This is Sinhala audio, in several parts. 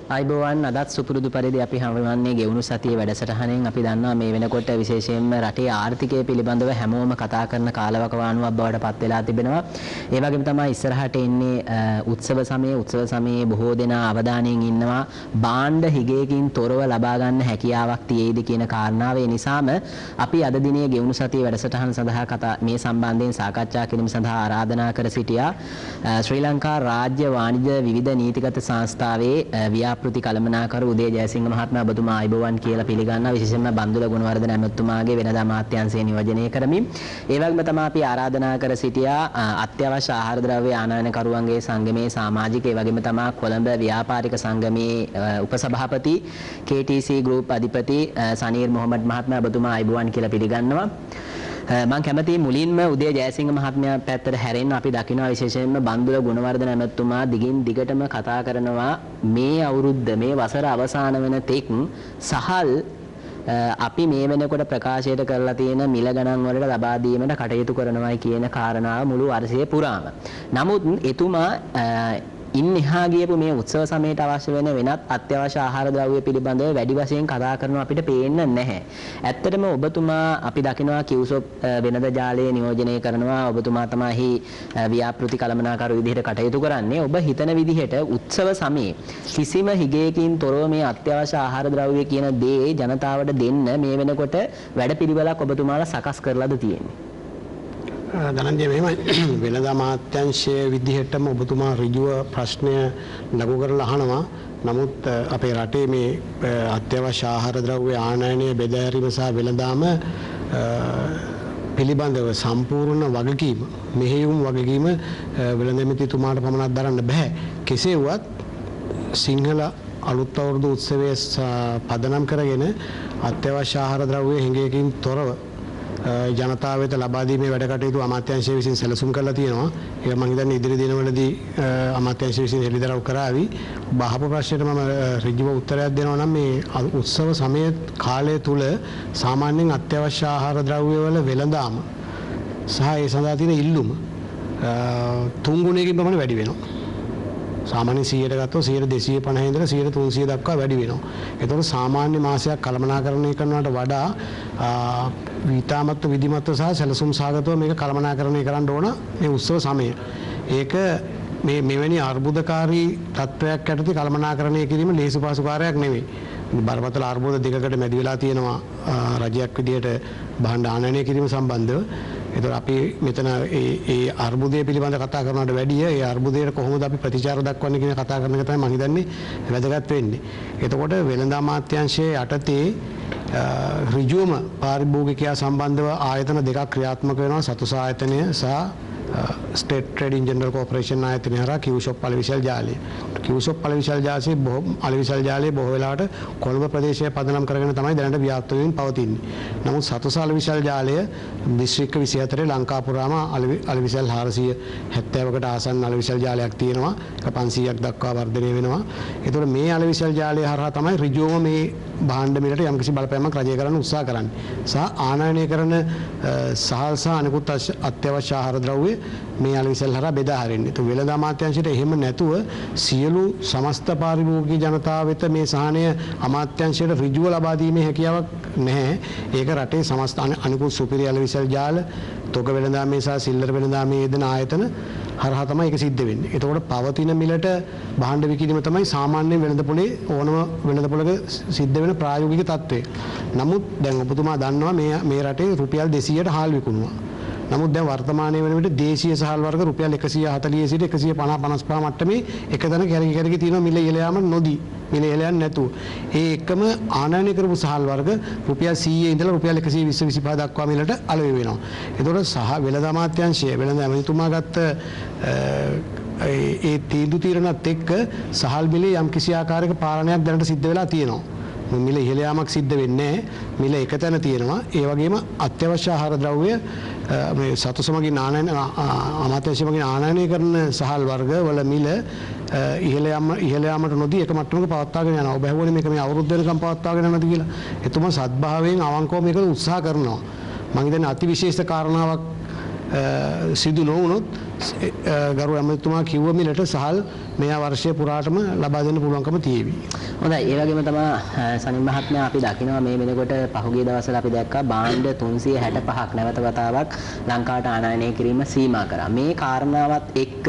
අයිබෝවන් අදත් සුපුරුදු පරිදි අපි හමුවන්නේ ගෙවුණු සතියේ වැඩසටහනෙන් අපි දන්නවා මේ වෙනකොට විශේෂයෙන්ම රටේ ආර්ථිකය පිළිබඳව හැමෝම කතා කරන කාලවකවානුවක් බවට පත් වෙලා තිබෙනවා. ඒ වගේම තමයි ඉස්සරහට එන්නේ උත්සව සමයේ බොහෝ දෙනා අවධානයෙන් ඉන්නවා. භාණ්ඩ හිගයකින් තොරව ලබා ගන්න හැකියාවක් තියෙයිද කියන කාරණාව. ඒ නිසාම අපි අද දිනේ ගෙවුණු සතියේ වැඩසටහන සඳහා මේ සම්බන්ධයෙන් සාකච්ඡා කිරීම සඳහා ආරාධනා කර සිටියා. ශ්‍රී ලංකා රාජ්‍ය වාණිජ්‍ය විවිධ නීතිගත සංස්ථාවේ ව්‍යාපෘති කළමනාකරු උදේ ජයසිංහ මහත්මයා ඔබතුමා අයිබෝවන් කියලා පිළිගන්නවා. විශේෂයෙන්ම බන්දුල ගුණවර්ධන ඇමතුමාගේ වෙනදා අමාත්‍යාංශය නියෝජනය කරමින් ඒ වගේම තමයි අපි ආරාධනා කර සිටියා අත්‍යවශ්‍ය ආහාර ද්‍රව්‍ය ආනයනකරුවන්ගේ සංගමයේ සමාජික ඒ වගේම තමයි කොළඹ ව්‍යාපාරික සංගමයේ උපසභාපති KTC ගෲප් අධිපති සනීර් මොහමඩ් මහත්මයා ඔබතුමා අයිබෝවන් කියලා පිළිගන්නවා. මම කැමතියි මුලින්ම උදේ ජයසිංහ මහත්මයා පැත්තට හැරෙන්න. අපි දකිනවා විශේෂයෙන්ම බන්දුල ගුණවර්ධන ඇමතුමා දිගින් දිගටම කතා කරනවා මේ අවුරුද්ද මේ වසර අවසාන වෙන තෙක් සහල් අපි මේ වෙනකොට ප්‍රකාශයට කරලා තියෙන මිල ගණන් වලට ලබා දීමට කටයුතු කරනවායි කියන කාරණාව මුළු වර්ෂයේ පුරාම. නමුත් එතුමා ඉන්හා ගියපු මේ උත්සව සමයට අවශ්‍ය වෙන වෙනත් අත්‍යවශ්‍ය ආහාර ද්‍රව්‍ය පිළිබඳව වැඩි වශයෙන් කතා කරනවා අපිට පේන්නේ නැහැ. ඇත්තටම ඔබතුමා අපි දකිනවා කිව්සොප් වෙනද ජාලයේ නියෝජනය කරනවා. ඔබතුමා තමයි ව්‍යාපෘති කළමනාකරු විදිහට කටයුතු කරන්නේ. ඔබ හිතන විදිහට උත්සව සමයේ කිසිම හිගයකින් තොරව මේ අත්‍යවශ්‍ය ආහාර ද්‍රව්‍ය කියන දේ ජනතාවට දෙන්න මේ වෙනකොට වැඩපිළිවෙලක් ඔබතුමාලා සකස් කරලාද තියෙන්නේ? ධනංජය මෙහෙමයි වෙනදා අමාත්‍යාංශයේ විදිහටම ඔබතුමා ඍජුව ප්‍රශ්නය නගු කරලා අහනවා. නමුත් අපේ රටේ මේ අත්‍යවශ්‍ය ආහාර ද්‍රව්‍ය ආනයනය බෙදාහැරීම සහ වෙළඳාම පිළිබඳව සම්පූර්ණ වගකීම මෙහෙයුම් වගකීම වෙළඳාමතිතුමාට පමණක් දරන්න බෑ. කෙසේ වුවත් සිංහල අලුත් අවුරුදු උත්සවයේ පදනම් කරගෙන අත්‍යවශ්‍ය ආහාර ද්‍රව්‍ය හිඟයකින් තොරව ජනතාව වෙත ලබා දීමේ වැඩ කටයුතු අමාත්‍යාංශය විසින් සැලසුම් කරලා තියෙනවා. ඒක මම හිතන්නේ ඉදිරි දිනවලදී අමාත්‍යාංශය විසින් හෙළිදරව් කරાવી. බහපු ප්‍රශ්නෙට මම ඍජුව උත්තරයක් දෙනවා නම් මේ උත්සව සමයේ කාලය තුල සාමාන්‍යයෙන් අත්‍යවශ්‍ය ආහාර ද්‍රව්‍ය වල වෙළඳාම සහ ඒ සඳහා තියෙන ඉල්ලුම 3 ගුණයකින් පමණ වැඩි වෙනවා. සාමාන්‍ය 100ට ගත්තොත් 250 ඉඳලා 300 දක්වා වැඩි වෙනවා. ඒතකොට සාමාන්‍ය මාසයක් කළමනාකරණය කරනවට වඩා විතාමත්ව විධිමත්ව සහ සැලසුම් සාගතව මේක කළමනාකරණය කරන්න ඕන මේ උත්සව සමය. ඒක මේ මෙවැනි අර්බුදකාරී තත්ත්වයක් යටතේ කළමනාකරණය කිරීම ලේසි පහසු කාර්යයක් නෙවෙයි. බරපතල අර්බුද දෙකකට මැදි වෙලා තියෙනවා රජයක් විදියට භාණ්ඩ ආනයනය කිරීම සම්බන්ධව. ඒතර අපි මෙතන ඒ අර්බුදය පිළිබඳ කතා කරනවට වැඩිය ඒ අර්බුදයට කොහොමද අපි ප්‍රතිචාර දක්වන්නේ කියන කතා කරන එක තමයි මම හිතන්නේ වැදගත් වෙන්නේ. එතකොට වෙළඳ අමාත්‍යාංශයේ යටතේ ඍජුවම පාරිභෝගිකයා සම්බන්ධව ආයතන දෙකක් ක්‍රියාත්මක වෙනවා. සතුස ආයතනය සහ ස්ටේට් ට්‍රේඩින් ජෙනරල් කෝපරේෂන් ආයතනය හරහා කිව්ෂොප් අලෙවිසල් ජාලය. කිව්ෂොප් අලෙවිසල් ජාලය බොහෝ වෙලාවට කොළඹ ප්‍රදේශය පදනම් කරගෙන තමයි දැනට ව්‍යාප්ත වෙමින් පවතින්නේ. නමුත් සතුස අලෙවිසල් ජාලය දිස්ත්‍රික්ක 24 ලංකා පුරාම අලෙවිසල් 470කට ආසන්න අලෙවිසල් ජාලයක් තියෙනවා. ඒක 500ක් දක්වා වර්ධනය වෙනවා. ඒතකොට මේ අලෙවිසල් ජාලය හරහා තමයි ඍජුවම මේ භාණ්ඩ මිලට යම්කිසි බලපෑමක් රජය කරන්න උත්සාහ කරන්නේ. සහ ආනයනය කරන සහල් සහ අනිකුත් අත්‍යවශ්‍ය ආහාර ද්‍රව්‍ය මේ අලෙවිසල් හරහා බෙදා හරින්නේ. તો වෙළඳ අමාත්‍යාංශයට එහෙම නැතුව සියලු සමස්ත පාරිභෝගික ජනතාව වෙත මේ සහනය අමාත්‍යාංශයට ඍජුව ලබා දීමේ හැකියාවක් නැහැ. ඒක රටේ සමස්ත අනිකුත් සුපිරි අලෙවිසල් ජාල, තොග වෙළඳාමේ සහ සිල්ලර වෙළඳාමේ යෙදෙන ආයතන හරහා තමයි ඒක සිද්ධ වෙන්නේ. එතකොට පවතින මිලට භාණ්ඩ විකිණීම තමයි සාමාන්‍ය වෙළඳපොලේ ඕනම වෙළඳපොලක සිද්ධ වෙන ප්‍රායෝගික තත්ත්වය. නමුත් දැන් ඔබතුමා දන්නවා මේ රටේ රුපියල් 200ට හාල් විකුණුවා. නමුත් දැන් වර්තමානයේ වෙන විට දේශීය සහල් වර්ග රුපියල් 140 සිට 150 55 මට්ටමේ එකතැන කැරකි තියෙනවා මිල ඉහළ යාම නොදී. මිල ඉහළ යන්නේ නැතුව. ඒ එකම ආනයනය කරපු සහල් වර්ග රුපියල් 100 ඉඳලා රුපියල් 120 25 දක්වා මිලට අලෙවි වෙනවා. ඒතකොට සහ වෙළඳ අමාත්‍යාංශය වෙළඳ ඇමතිතුමා ගත්ත ඒ තීන්දුව తీරනත් එක්ක සහල් මිලේ යම් කිසි ආකාරයක පාලනයක් දැනට සිද්ධ වෙලා තියෙනවා. මිල ඉහළ යාමක් සිද්ධ වෙන්නේ නැහැ. මිල එකතැන තියෙනවා. ඒ වගේම අත්‍යවශ්‍ය ආහාර ද්‍රව්‍ය මේ සතුසමගින් අමාත්‍යාංශයෙන් ආනයනය කරන සහල් වර්ග වල මිල ඉහළ යාමට නොදී එක මට්ටමක පවත්වාගෙන යනවා. ඔබ ඇහුවනේ මේක මේ අවුරුද්ද වෙනකම් පවත්වාගෙන යනවාද කියලා. එතුමා සත්භාවයෙන් අවංකව මේක උත්සාහ කරනවා. මම හිතන්නේ අතිවිශේෂ කාරණාවක් සිදු නොවුනොත් ගරු ඇමතිතුමා කිව්ව මිලට සහල් මේ වර්ෂය පුරාටම ලබා දෙන්න පුළුවන්කම තියෙවි. හොඳයි ඒ වගේම තමයි සනිල් මහත්මයා අපි දකිනවා මේ වෙනකොට පහුගිය දවස්වල අපි දැක්කා භාණ්ඩ 365ක් නැවත වතාවක් ලංකාවට ආනයනය කිරීම සීමා කරා. මේ කාරණාවත් එක්ක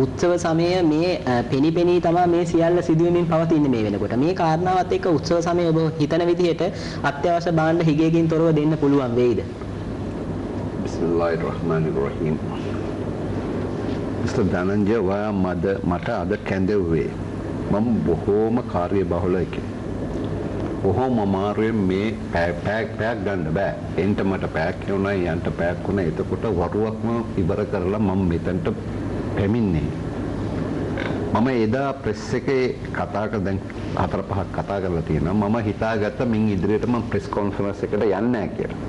උත්සව සමය මේ පෙනිපෙනී තමයි මේ සියල්ල සිදුවෙමින් පවතින්නේ මේ වෙනකොට. මේ කාරණාවත් එක්ක උත්සව සමය ඔබ හිතන විදිහට අත්‍යවශ්‍ය භාණ්ඩ හිගයකින් තොරව දෙන්න පුළුවන් වෙයිද? Bismillahirrahmanirrahim. Mr. Dhananjay ඔයා මට අද කැඳෙව්වේ මම බොහෝම කාර්යබහුල එකෙක්. බොහෝම අමාරුවෙන් මේ පැයක් ගන්න බෑ. එන්ට මට පැයක් වුණා යන්ට පැයක් වුණා. එතකොට වරුවක්ම ඉවර කරලා මම මෙතනට පැමිණේ. මම එදා ප්‍රෙස් එකේ දැන් 4-5ක් කතා කරලා තියෙනවා. මම හිතාගත්තා මින් ඉදිරියට මම ප්‍රෙස් කොන්ෆරන්ස් එකට යන්නේ නැහැ කියලා.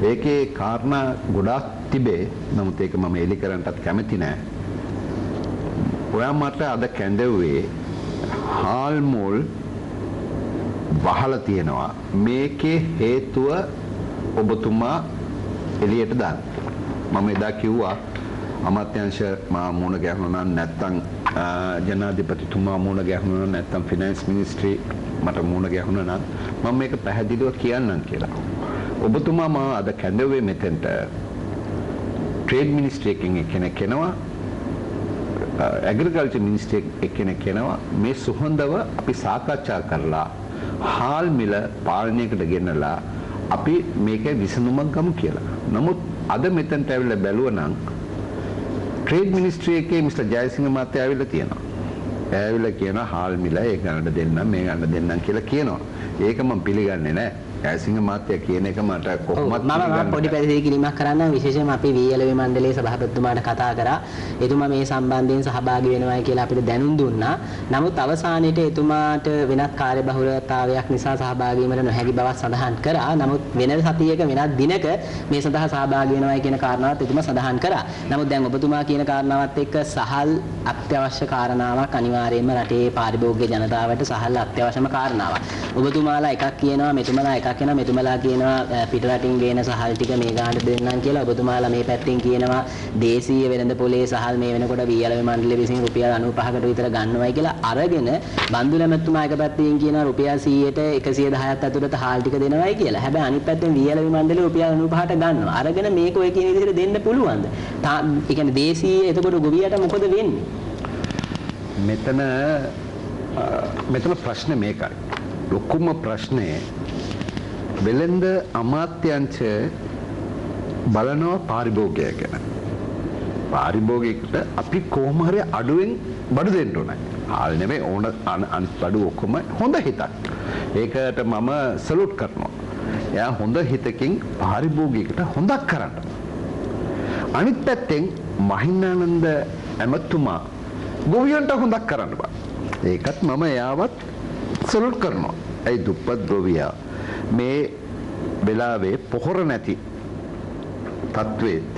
ඒකේ කාරණා ගොඩාක් තිබේ. නමුත් ඒක මම එලි කරන්නටත් කැමති නෑ. ඔයා මට අද කැඳෙව්වේ හාල් මුල් වහලා තියෙනවා. මේකේ හේතුව ඔබතුමා එළියට දාන්න. මම එදා කිව්වා අමාත්‍යාංශ මා මුණ ගැහුණා නැත්නම් ජනාධිපතිතුමා මුණ ගැහුණා නැත්නම් ෆිනෑන්ස් මිනිස්ට්‍රි මට මුණ ගැහුණා නම් මම මේක පැහැදිලිව කියන්නම් කියලා. ඔබතුමා මා අද කැඳවුවේ මෙතෙන්ට ට්‍රේඩ් මිනිස්ට්‍රි එකකින් කෙනෙක් එනවා ඇග්‍රිකල්චර් මිනිස්ට්‍රි එකකින් එනවා මේ සුහඳව අපි සාකච්ඡා කරලා හාල් මිල පාලනයකට ගෙනලා අපි මේකේ විසඳුමක් ගමු කියලා. නමුත් අද මෙතෙන්ට ඇවිල්ලා බැලුවා නම් ට්‍රේඩ් මිනිස්ට්‍රි එකේ මිස්ටර් ජයසිංහ මහත්තයා ඇවිල්ලා තියෙනවා. ඇවිල්ලා කියනවා හාල් මිල ඒ ගන්නට දෙන්නම් මේ ගන්න දෙන්නම් කියලා කියනවා. ඒක මම පිළිගන්නේ නැහැ. ජයසිංහ මහත්තයා කියන එක මට කොහොමත් මම පොඩි පැහැදිලි කිරීමක් කරන්න විශේෂයෙන්ම අපි වීඇලවි මණ්ඩලයේ සභාපතිතුමාට කතා කරා. එතුමා මේ සම්බන්ධයෙන් සහභාගී වෙනවායි කියලා අපිට දැනුම් දුන්නා. නමුත් අවසානයේට එතුමාට වෙනත් කාර්යබහුලතාවයක් නිසා සහභාගී වීමට නොහැකි බවක් සඳහන් කරා. නමුත් වෙන සතියක වෙනත් දිනක මේ සඳහා සහභාගී වෙනවායි කියන කාරණාවත් එතුමා සඳහන් කරා. නමුත් දැන් ඔබතුමා කියන කාරණාවත් එක්ක සහල් අත්‍යවශ්‍ය කාරණාවක් අනිවාර්යයෙන්ම රටේ පාරිභෝගික ජනතාවට සහල් අත්‍යවශ්‍යම කාරණාවක්. ඔබතුමාලා එකක් කියනවා මෙතුමාලා එකක් කියනවා මෙතුමාලා කියනවා පිටරටින් ගේන සහල් ටික මේ ගානට දෙන්නම් කියලා. ඔබතුමාලා මේ පැත්තෙන් කියනවා දේශීය වෙළඳ පොලේ සහල් මේ වෙනකොට වීඇලවි මණ්ඩලය විසින් රුපියල් 95කට විතර ගන්නවයි කියලා අරගෙන බන්දුල මැතිතුමා එක පැත්තකින් කියනවා රුපියල් 100ට 110ක් ඇතුළත හාල් ටික දෙනවයි කියලා. හැබැයි අනිත් පැත්තෙන් වීඇලවි මණ්ඩලය රුපියල් 95ට ගන්නවා. අරගෙන මේක ඔය කියන විදිහට දෙන්න පුළුවන්ද? ඒ කියන්නේ දේශීය එතකොට ගොවියට මොකද වෙන්නේ? මෙතන ප්‍රශ්නේ මේකයි. ලොකුම ප්‍රශ්නේ වෙළඳ අමාත්‍යාංශය බලනවා පාරිභෝගිකය ගැන. පාරිභෝගිකයට අපි කොහොම හරි අඩුවෙන් බඩු දෙන්න ඕනේ. හාල් නෙමෙයි ඕන අනිත් බඩු ඔක්කොම හොඳ හිතක්. ඒකට මම සලූට් කරනවා. එයා හොඳ හිතකින් පාරිභෝගිකයට හොඳක් කරන්න. අනිත් පැත්තෙන් මහින්දානන්ද ඇමතුමා ගොවියන්ට හොඳක් කරන්න බෑ. ඒකත් මම එයාවත් සලූට් කරනවා. ඒ දුප්පත් ගොවියා මේ වෙලාවේ පොහොර නැති තත්වෙත්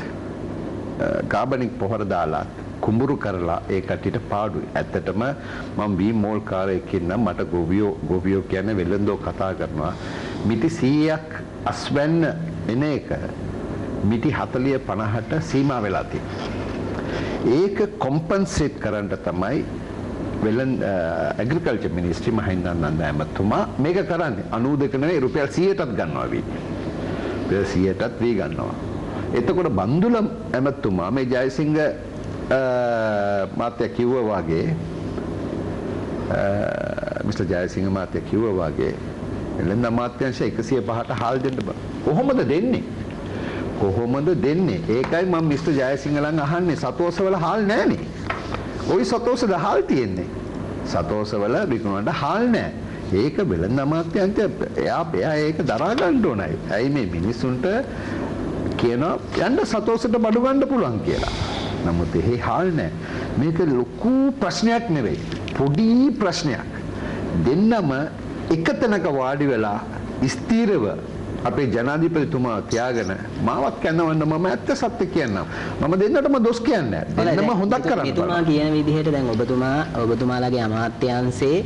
කාබනික් පොහොර දාලා කුඹුරු කරලා ඒ කට්ටියට පාඩුයි. ඇත්තටම මම වී මෝල් කාර්යයක් ඉන්න මට ගොවියෝ කියන්නේ වෙළඳෝ කතා කරනවා මිටි 100ක් අස්වැන්න එන එක මිටි 40 50ට සීමා වෙලා තියෙනවා. ඒක කොම්පන්සේට් කරන්න තමයි ඇග්‍රිකල්චර් මිනිස්ට්‍රි මහින්දානන්ද ඇමතුමා මේක කරන්නේ. 92 නෙවෙයි රුපියල් 100ටත් ගන්නවා වී. රුපියල් 100ටත් වී ගන්නවා. එතකොට බන්දුල ඇමතුමා මේ ජයසිංහ මහත්තයා කිව්වා වගේ මිස්ටර් ජයසිංහ මහත්තයා කිව්වා වගේ වෙළඳ අමාත්‍යාංශය 105ට හාල් දෙන්න බෑ. කොහොමද දෙන්නේ? කොහොමද දෙන්නේ? ඒකයි මම මිස්ටර් ජයසිංහ ළඟ අහන්නේ සතෝසවල හාල් නැහනේ. ওই සතෝසද හාල් තියෙන්නේ. සතෝසවල විකුණන්න හාල් නැහැ. ඒක වෙළඳ අමාත්‍යාංශය එයා ඒක දරා ගන්න ඕනයි. ඇයි මේ මිනිස්සුන්ට කියනවා යන්න සතෝසට බඩු ගන්න පුළුවන් කියලා. නමුත් එහෙ හාල් නැහැ. මේක ලොකු ප්‍රශ්නයක් නෙවෙයි. පොඩි ප්‍රශ්නයක්. දෙන්නම එක තැනක වාඩි වෙලා ස්ථීරව අපේ ජනාධිපතිතුමා තියාගෙන මාවත් කැඳවන්න මම ඇත්ත සත්‍ය කියන්නම්. මම දෙන්නටම දොස් කියන්නේ නැහැ. දෙන්නම හොඳක් කරන්න. මෙතුමා කියන විදිහට දැන් ඔබතුමාලාගේ අමාත්‍යාංශයේ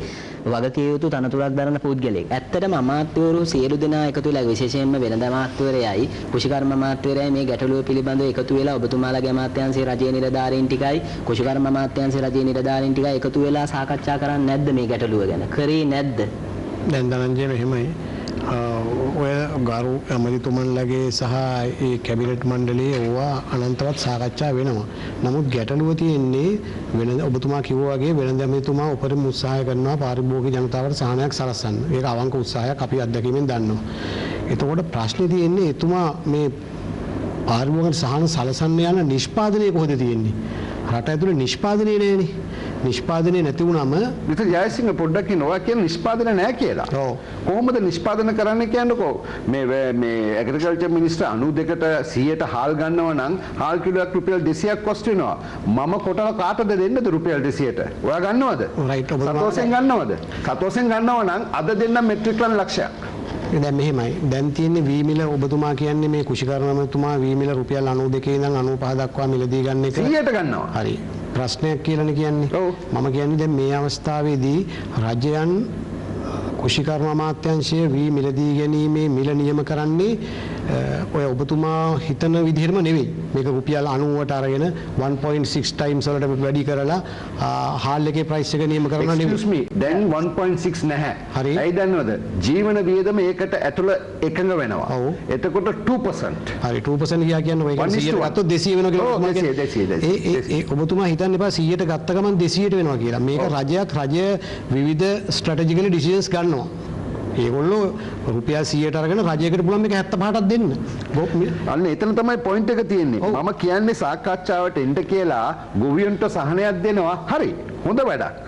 වගකිය යුතු තනතුරක් දරන පුද්ගලෙක්. ඇත්තටම අමාත්‍යවරු සියලු දෙනා එකතු වෙලා විශේෂයෙන්ම වෙළඳ අමාත්‍යවරයයි කුෂිකර්ම අමාත්‍යවරයයි මේ ගැටලුව පිළිබඳව එකතු වෙලා ඔබතුමාලාගේ අමාත්‍යාංශයේ රජයේ නිලධාරීන් ටිකයි කුෂිකර්ම අමාත්‍යාංශයේ රජයේ නිලධාරීන් ටිකයි එකතු වෙලා සාකච්ඡා කරන්නේ නැද්ද මේ ගැටලුව ගැන? කරේ නැද්ද? දැන් ධනංජය මෙහෙමයි. ඔය ගරු ඇමතිතුමන්ලගේ සහ ඒ කැබිනට් මණ්ඩලයේ ඕවා අනන්තවත් සාකච්ඡා වෙනවා. නමුත් ගැටලුව තියෙන්නේ වෙනද ඔබතුමා කිව්වා වගේ වෙනද ඇමතිතුමා උපරිම උත්සාහය කරනවා පාරිභෝගික ජනතාවට සහනයක් සලසන්න. ඒක අවංක උත්සාහයක් අපි අත්දැකීමෙන් දන්නවා. එතකොට ප්‍රශ්නේ තියෙන්නේ එතුමා මේ පාරිභෝගික සහන සලසන්න යන නිෂ්පාදනය කොහෙද තියෙන්නේ? රට ඇතුලේ නිෂ්පාදනය නෑනේ. නිෂ්පාදනය නැති වුණාම විතර ජයසිංහ පොඩ්ඩක් කියනවා කියන නිෂ්පාදනය නැහැ කියලා. ඔව්. කොහොමද නිෂ්පාදනය කරන්න කියන්නකෝ? මේ ඇග්‍රිකල්චර් මිනිස්ටර් 92ට 100ට හාල් ගන්නවා නම් හාල් කිලෝයක් රුපියල් 200ක් කොස්ට් වෙනවා. මම කොටල කාටද දෙන්නද රුපියල් 200ට? ඔයා ගන්නවද? රයිට්. සතෝසෙන් ගන්නවද? සතෝසෙන් ගන්නවා නම් අද දෙන්න මෙට්‍රික් ටන් ලක්ෂයක්. දැන් මෙහෙමයි. දැන් තියෙන්නේ වී මිල ඔබතුමා කියන්නේ මේ කුෂිකර්මතුමා වී මිල රුපියල් 92 ඉඳන් 95 දක්වා මිලදී ගන්න එක 100ට ගන්නවා. හරි. ප්‍රශ්නයක් කියලානේ කියන්නේ. ඔව්. මම කියන්නේ දැන් මේ අවස්ථාවේදී රජයන් කුෂිකර්ම අමාත්‍යාංශයේ වී මිලදී ගැනීමේ මිල නියම කරන්නේ ඔය ඔබතුමා හිතන විදිහටම නෙවෙයි. මේක රුපියල් 90ට අරගෙන 1.6 times වලට වැඩි කරලා හාල් එකේ ප්‍රයිස් එක නියම කරනවා නෙවෙයි. Excuse me. දැන් 1.6 නැහැ. හරි. ඇයි දන්නවද? ජීවන වියදම ඒකට ඇතුළ එකඟ වෙනවා. ඔව්. එතකොට 2%. හරි 2% කියන්න ඔය කියන්නේ 100ට ගත්තොත් 200 වෙනවා කියලා ඔව්, ඔබතුමා 200. කියන්නේ. ඒ ඔබතුමා හිතන්න එපා 100ට ගත්ත ගමන් 200ට වෙනවා කියලා. මේක රජය විවිධ ස්ට්‍රැටජිකලි ඩිසිෂන්ස් ගන්නවා. ඒගොල්ලෝ රුපියල් 100ට අරගෙන රජයකට පුළුවන් මේක 75ටක් දෙන්න. අන්න එතන තමයි පොයින්ට් එක තියෙන්නේ. මම කියන්නේ සාකච්ඡාවට එන්න කියලා ගොවියන්ට සහනයක් දෙනවා. හරි. හොඳ වැඩක්.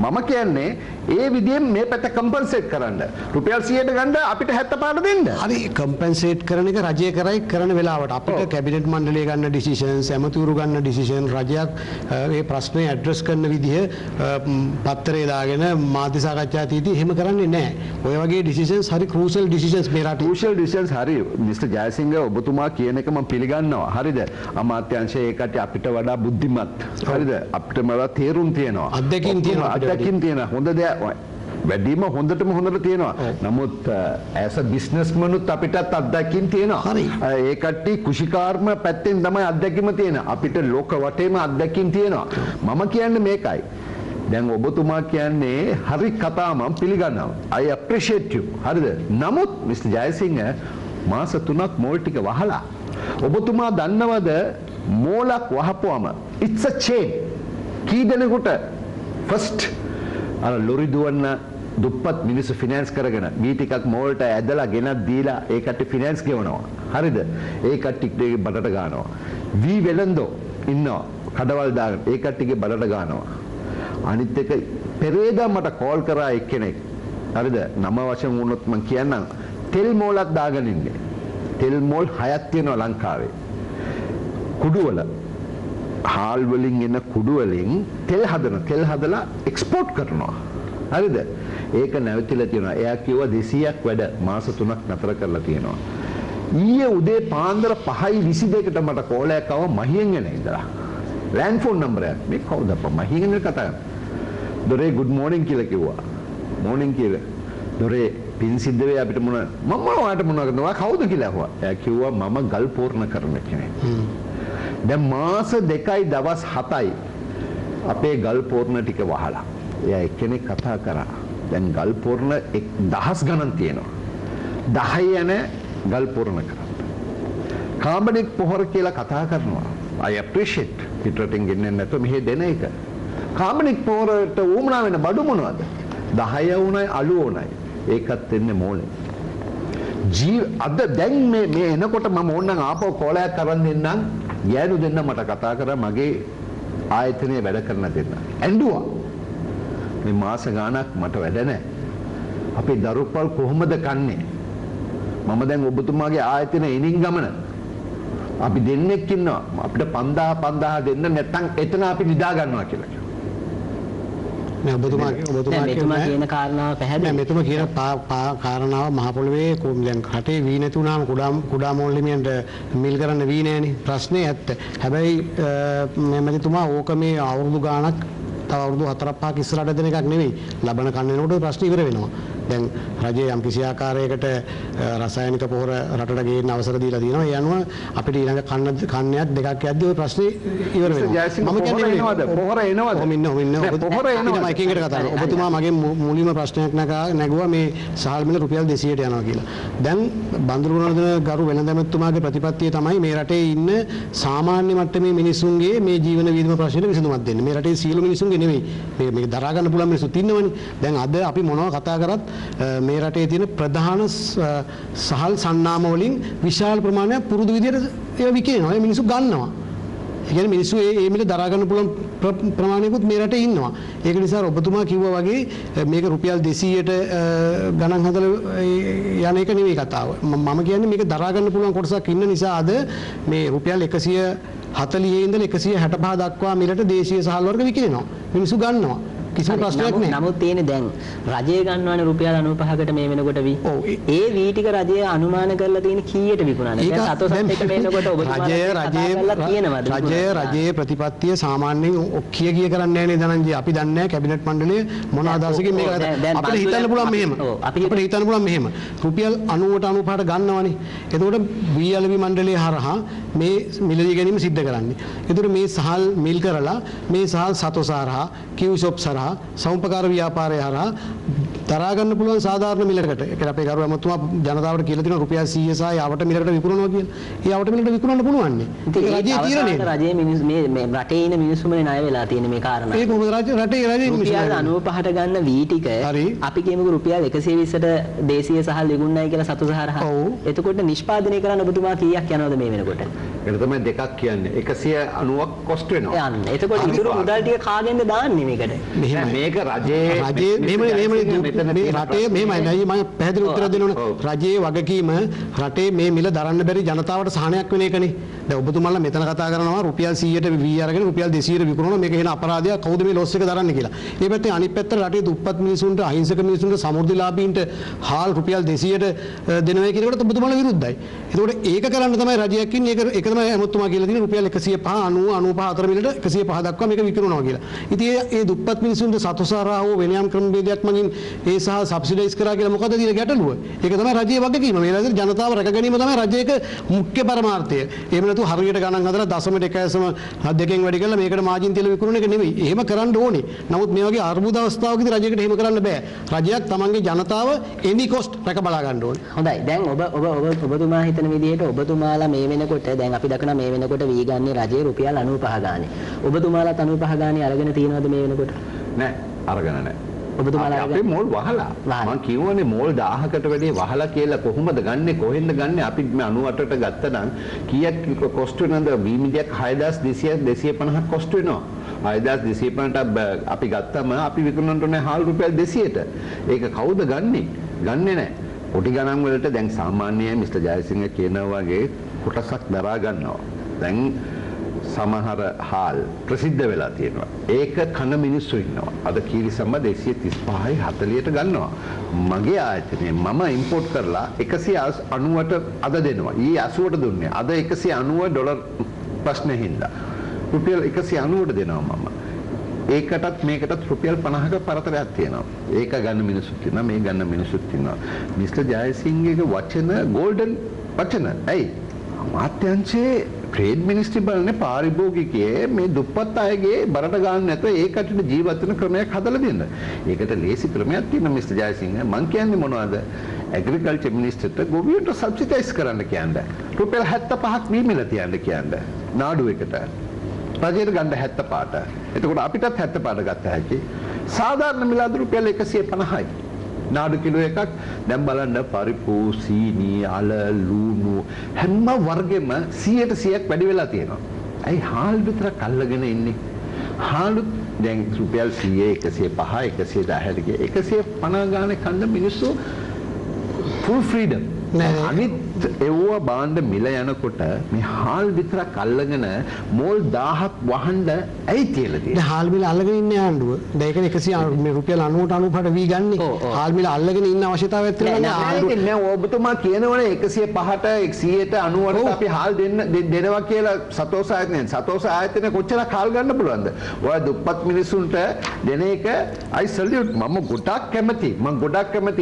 මම කියන්නේ ඒ විදිහෙන් මේ පැත්ත කම්පන්සේට් කරන්න. රුපියල් 100ට ගන්න අපිට 75ට දෙන්න. හරි කම්පන්සේට් කරන එක රජය කරයි කරන වෙලාවට අපිට කැබිනට් මණ්ඩලය ගන්න ඩිසිෂන්ස් ඇමතිවරු ගන්න ඩිසිෂන් රජයක් මේ ප්‍රශ්නේ ඇඩ්‍රස් කරන විදිහ පත්තරේ දාගෙන මාධ්‍ය සාකච්ඡා තීදී එහෙම කරන්නේ නැහැ. ඔය වගේ ඩිසිෂන්ස් හරි ක්‍රූෂල් ඩිසිෂන්ස් මේ රටේ. ක්‍රූෂල් ඩිසිෂන්ස් හරි මිස්ටර් ජයසිංහ ඔබතුමා කියන එක මම පිළිගන්නවා. හරිද? අමාත්‍යාංශයේ ඒකට අපිට වඩා බුද්ධිමත්. හරිද? අපිට වඩා තේරුම් තියෙනවා. අත්දැකීම් තියෙනවා. හොඳ දෙයක් වැඩිම හොඳටම හොඳට තියෙනවා. නමුත් ඇස් අ බිස්නස්මනුත් අපිටත් අත්දැකීම් තියෙනවා. ඒ කට්ටිය කුෂිකාර්ම පැත්තෙන් තමයි අත්දැකීම තියෙන්නේ. අපිට ලෝක වටේම අත්දැකීම් තියෙනවා. මම කියන්නේ මේකයි. දැන් ඔබතුමා කියන්නේ හරි කතා මම පිළිගන්නවා. I appreciate you. හරිද? නමුත් මිස්ටර් ජයසිංහ මාස 3ක් මෝල් ටික වහලා ඔබතුමා දන්නවද මෝලක් වහපුවම it's a chain. කී දෙනෙකුට ෆස්ට් අර ලොරි දුවන්න දුප්පත් මිනිස්සු ෆිනෑන්ස් කරගෙන මේ ටිකක් මෝල්ට ඇදලා ගෙනත් දීලා ඒ කට්ටිය ෆිනෑන්ස් ගෙවනවා. හරිද? ඒ කට්ටියගේ බඩට ගන්නවා. වී වෙලඳෝ ඉන්නවා කඩවල් දාගෙන ඒ කට්ටියගේ බඩට ගන්නවා. අනිත් එක පෙරේදා මට කෝල් කරා එක්කෙනෙක්. හරිද? නම වශයෙන් වුණොත් මම කියන්නම් තෙල් මෝලක් දාගෙන ඉන්නේ. තෙල් මෝල් 6ක් තියෙනවා ලංකාවේ. කුඩුවල හාල් වලින් එන කුඩු වලින් තෙල් හදලා එක්ස්පෝර්ට් කරනවා. හරිද? ඒක නැවතිලා තියෙනවා. එයා කිව්වා 200ක් වැඩ මාස 3ක් නතර කරලා තියෙනවා. ඊයේ උදේ පාන්දර 5:22ට මට කෝලයක් ආවා මහියෙන් එන ඉඳලා. ලෑන්ඩ් ෆෝන් නම්බර් එක. මේ කවුද අප්පා මහියෙන් කතා කරන්නේ? දොරේ good morning කියලා කිව්වා. morning කියලා. දොරේ පින් සිද්ධ වෙයි අපිට මොන මම ඔයාට මොනවද කරනවා කවුද කියලා අහුවා. එයා කිව්වා මම ගල් පෝරණ කරන කෙනෙක්. දැන් මාස 2යි දවස් 7යි අපේ ගල් පෝරණ ටික වහලා. එයා එක්කෙනෙක් කතා කරා. දැන් ගල් පෝරණ 1000 ගණන් තියෙනවා. 10 යන ගල් පෝරණ කරා. කාබනික් පොහොර කියලා කතා කරනවා. I appreciate පිටරටින් ගෙන්නේ නැතුව මෙහෙ දෙන එක. කාබනික් පොහොරට උමනා වෙන බඩු මොනවද? 10 උණයි අලු උණයි. ඒකත් දෙන්නේ මෝලේ. අද දැන් මේ එනකොට මම ඕනනම් ආපහු කෝලයක් අරන් දෙන්නම්. ගෑනු දෙන්න මට කතා කරා මගේ ආයතනයේ වැඩ කරන දෙන්න. ඇඬුවා. මේ මාස ගාණක් මට වැඩ නැහැ. අපේ දරුපල් කොහොමද කන්නේ? මම දැන් ඔබතුමාගේ ආයතනයේ එනින් ගමන අපි දෙන්නෙක් ඉන්නවා. අපිට 5000 දෙන්න නැත්නම් එතන අපි නිදා ගන්නවා කියලා කිව්වා. නෑ ඔබතුමා කියන කාරණාව පැහැදිලි. නෑ මෙතුමා කියන කාරණාව මහ පොළවේ දැන් රටේ වී නැති වුණාම කුඩා මෝල්ලිමියන්ට මිල් කරන්න වී නෑනේ. ප්‍රශ්නේ ඇත්ත. හැබැයි මෙතුමා ඕක මේ අවුරුදු ගාණක් තව අවුරුදු 4-5ක් ඉස්සරහට දෙන එකක් නෙවෙයි. ලබන කන්නේනකොට ප්‍රශ්න ඉවර වෙනවා. දැන් රජයේ යම් කිසි ආකාරයකට රසායනික පොහොර රටට ගේන්න අවසර දීලා තියෙනවා. ඒ අනුව අපිට ඊළඟ කන්නයක් දෙකක් යද්දී ওই ප්‍රශ්නේ ඉවර වෙනවා. මම කියන්නේ පොහොර එනවද? පොහොර එනවා. එකකින් එකට කතා කරනවා. ඔබතුමා මගේ මුලින්ම ප්‍රශ්නයක් නැගුවා මේ සහල් මිල රුපියල් 200ට යනවා කියලා. දැන් බන්දුරුවනදන ගරු වෙනදැමතුමාගේ ප්‍රතිපත්තිය තමයි මේ රටේ ඉන්න සාමාන්‍ය මට්ටමේ මිනිසුන්ගේ මේ ජීවන වියදම ප්‍රශ්නෙට විසඳුමක් දෙන්න. මේ රටේ සියලු මිනිසුන්ගේ නෙවෙයි. මේක දරා ගන්න පුළුවන් මිනිස්සුත් ඉන්නවනේ. දැන් අද අපි මොනවා කතා කරත් මේ රටේ තියෙන ප්‍රධාන සහල් සන්නාම වලින් විශාල ප්‍රමාණයක් පුරුදු විදියට ඒවා විකිනවා. ඒ මිනිස්සු ගන්නවා. ඒ කියන්නේ මිනිස්සු මේ මිල දරා ගන්න පුළුවන් ප්‍රමාණයකුත් මේ රටේ ඉන්නවා. ඒක නිසා ඔබතුමා කිව්වා වගේ මේක රුපියල් 200ට ගණන් හදලා යන එක නෙවෙයි කතාව. මම කියන්නේ මේක දරා ගන්න පුළුවන් කොටසක් ඉන්න නිසා අද මේ රුපියල් 140 ඉඳලා 165 දක්වා මිලට දේශීය සහල් වර්ග විකිනවා. මිනිස්සු ගන්නවා. කිසිම ප්‍රශ්නයක් නැහැ. නමුත් තියෙන්නේ දැන් රජය ගන්නවනේ රුපියල් 95කට මේ වෙනකොට වී. ඒ වී ටික රජය අනුමාන කරලා තියෙන කීයට විකුණන්නේ? දැන් සතොසත් එක මේනකොට ඔබතුමාලා රජයේ ප්‍රතිපත්තිය සාමාන්‍යයෙන් ඔක්කිය කරන්නේ නැහැ නේ ධනංජය. අපි දන්නේ නැහැ කැබිනට් මණ්ඩලය මොන අදහසකින් මේක අපිට හිතන්න පුළුවන් මෙහෙම. අපිට හිතන්න පුළුවන් මෙහෙම. රුපියල් 90ට 95ට ගන්නවනේ. එතකොට වී මණ්ඩලය හරහා මේ මිලදී ගැනීම සිද්ධ කරන්නේ. එතකොට මේ සහල් මිල් කරලා මේ සහල් සතොස හරහා කිව් ෂොප්ස් හරහා සෞම්පකාර ව්‍යාපාරය හරහා දරා ගන්න පුළුවන් සාධාරණ මිලකට. ඒක අපේ ගරු ඇමතුමා ජනතාවට කියලා දෙනවා රුපියල් 100 සහ යාවට මිලකට විකුණනවා කියලා. ඒ යාවට මිලකට විකුණන්න පුළුවන් නේ. ඒක රජයේ තීරණය. රජයේ මිනිස්සු මේ රටේ ඉන්න මිනිස්සුමනේ ණය වෙලා තියෙන මේ කාරණා. ඒක මොකද රටේ මිනිස්සු 95ට ගන්න වී ටික අපි කියමුකෝ රුපියල් 120ට දේශීය සහල් විකුණනයි කියලා සතු සහරහා. එතකොට නිෂ්පාදනය කරන්න ඔබතුමා කීයක් යනවද මේ වෙනකොට? ඒක තමයි දෙකක් කියන්නේ. 190ක් කොස්ට් වෙනවා. යන්න. එතකොට ඉතුරු මුදල් ටික කාගෙන්ද දාන්නේ මේකට? මේක රජයේ මේ රටේ මෙහෙමයි මම පැහැදිලි උත්තර දෙන්න ඕන. රජයේ වගකීම රටේ මේ මිල දරන්න බැරි ජනතාවට සහනයක් වෙන එකනේ. දැන් ඔබතුමාලා මෙතන කතා කරනවා රුපියල් 100ට වී අරගෙන රුපියල් 200ට විකුණනවා. මේක වෙන අපරාධයක්. කවුද මේ ලොස් එක දරන්නේ කියලා. මේ පැත්තේ අනිත් පැත්තට රටේ දුප්පත් මිනිසුන්ට අහිංසක මිනිසුන්ට සමෘද්ධිලාභීන්ට හාල් රුපියල් 200ට දෙනවා කියනකොට ඔබතුමාලා විරුද්ධයි. ඒකෝට ඒක කරන්න තමයි රජයක් ඉන්නේ. ඒක තමයි ඇමතුමා කියලා තියෙන රුපියල් 105 90 95 අතර මිලට 105 දක්වා මේක විකුණනවා කියලා. ඉතින් ඒ දුප්පත් මිනිසුන්ට සතොසාරා හෝ වෙන යම් ක්‍රම භේදයක් මගින් ඒ සහ සබ්සිඩයිස් කරා කියලා මොකද තියෙන ගැටලුව? ඒක තමයි රජයේ වගකීම. මේ රජයේ ජනතාව රැක ගැනීම තමයි රජයේක මුඛ්‍ය පරමාර්ථය. එහෙම නැතු හරියට ගණන් හදලා දශමයට 1.2කින් වැඩි කරලා මේකට මාජින් තියලා විකුණන එක නෙවෙයි. එහෙම කරන්න ඕනේ. නමුත් මේ වගේ අර්බුද අවස්ථාවකදී රජයකට එහෙම කරන්න බෑ. රජයක් තමන්ගේ ජනතාව එනි කොස්ට් රැක බලා ගන්න ඕනේ. හොඳයි. දැන් ඔබතුමා හිතන විදිහට ඔබතුමාලා මේ වෙනකොට දැන් අපි දකින මේ වෙනකොට වී ගන්නේ රජයේ රුපියල් 95 ගානේ. ඔබතුමාලාත් 95 ගානේ අරගෙන තියෙනවද මේ වෙනකොට? නෑ අරගෙන නෑ. ඔබතුමාලා අපේ මෝල් වහලා මම කියවනේ මෝල් 1000කට වැඩි වහලා කියලා කොහොමද ගන්නෙ කොහෙන්ද ගන්නෙ අපි 98ට ගත්තා නම් කීයක් කොස්ට් වෙනවද වීමිදියක් 6250ක් කොස්ට් වෙනවා 6250ට අපි ගත්තම අපි විකුණන්න ඕනේ හාල් රුපියල් 200ට ඒක කවුද ගන්නෙ නැහැ පොඩි ගණන් වලට දැන් සාමාන්‍යයෙන් මිස්ටර් ජයසිංහ කියනවා වගේ කොටසක් දරා ගන්නවා දැන් සමහර හාල් ප්‍රසිද්ධ වෙලා තියෙනවා. ඒක කන මිනිස්සු ඉන්නවා. අද කීරිසම්ම 235යි 40ට ගන්නවා. මගේ ආයතනයේ මම ඉම්පෝට් කරලා 190ට අද දෙනවා. ඊ 80ට දුන්නේ. අද 190 ඩොලර් ප්‍රශ්නේ හින්දා. රුපියල් 190ට දෙනවා මම. ඒකටත් මේකටත් රුපියල් 50ක පරතරයක් තියෙනවා. ඒක ගන්න මිනිස්සුත් ඉන්නවා. මේ ගන්න මිනිස්සුත් ඉන්නවා. මිස්ටර් ජයසිංහගේ වචන ගෝල්ඩන් වචන. ඇයි? අමාත්‍යාංශයේ ට්‍රේඩ් මිනිස්ට්‍රි බලන්නේ පාරිභෝගිකයේ මේ දුප්පත් අයගේ බරට ගන්න නැතුව ඒකට ජීවත් වෙන ක්‍රමයක් හදලා දෙන්න. ඒකට ලේසි ක්‍රමයක් තියෙනවා මිස්ටර් ජයසිංහ. මං කියන්නේ මොනවද? ඇග්‍රිකල්චර් මිනිස්ටර්ට ගොවියන්ට සබ්සිඩයිස් කරන්න කියන්නේ. රුපියල් 75ක් වීමිල තියන්න කියන්නේ. නාඩු එකට. රජයට ගන්න 75ට. එතකොට අපිටත් 75ට ගත්ත හැකි. සාධාරණ මිල අද රුපියල් 150යි. නාඩු කිලෝ එකක් දැන් බලන්න පරිප්පු සීනි අල ලුණු හැම වර්ගෙම 100% වැඩි වෙලා තියෙනවා. ඇයි හාල් විතරක් අල්ලගෙන ඉන්නේ? හාල් දැන් රුපියල් 100 105 110ට 150 ගානේ කන්න මිනිස්සු ෆුල් ෆ්‍රීඩම්. අනිත් එව්වා බාණ්ඩ මිල යනකොට මේ හාල් විතරක් අල්ලගෙන මෝල් 1000ක් වහන්න ඇයි කියලා තියෙන්නේ. දැන් හාල් මිල අල්ලගෙන ඉන්නේ ආණ්ඩුව. දැන් ඒකනේ 100 මේ රුපියල් 90ට 95ට වී ගන්නේ. හාල් මිල අල්ලගෙන ඉන්න අවශ්‍යතාවයක් තියෙනවා ආණ්ඩුව. නෑ ඔබතුමා කියනවනේ 105ට 190ට අපි හාල් දෙනවා කියලා සතෝස ආයතනයෙන්. සතෝස ආයතනය කොච්චරක් හාල් ගන්න පුළුවන්ද? ඔය දුප්පත් මිනිසුන්ට දෙන එක I salute. මම ගොඩක් කැමති.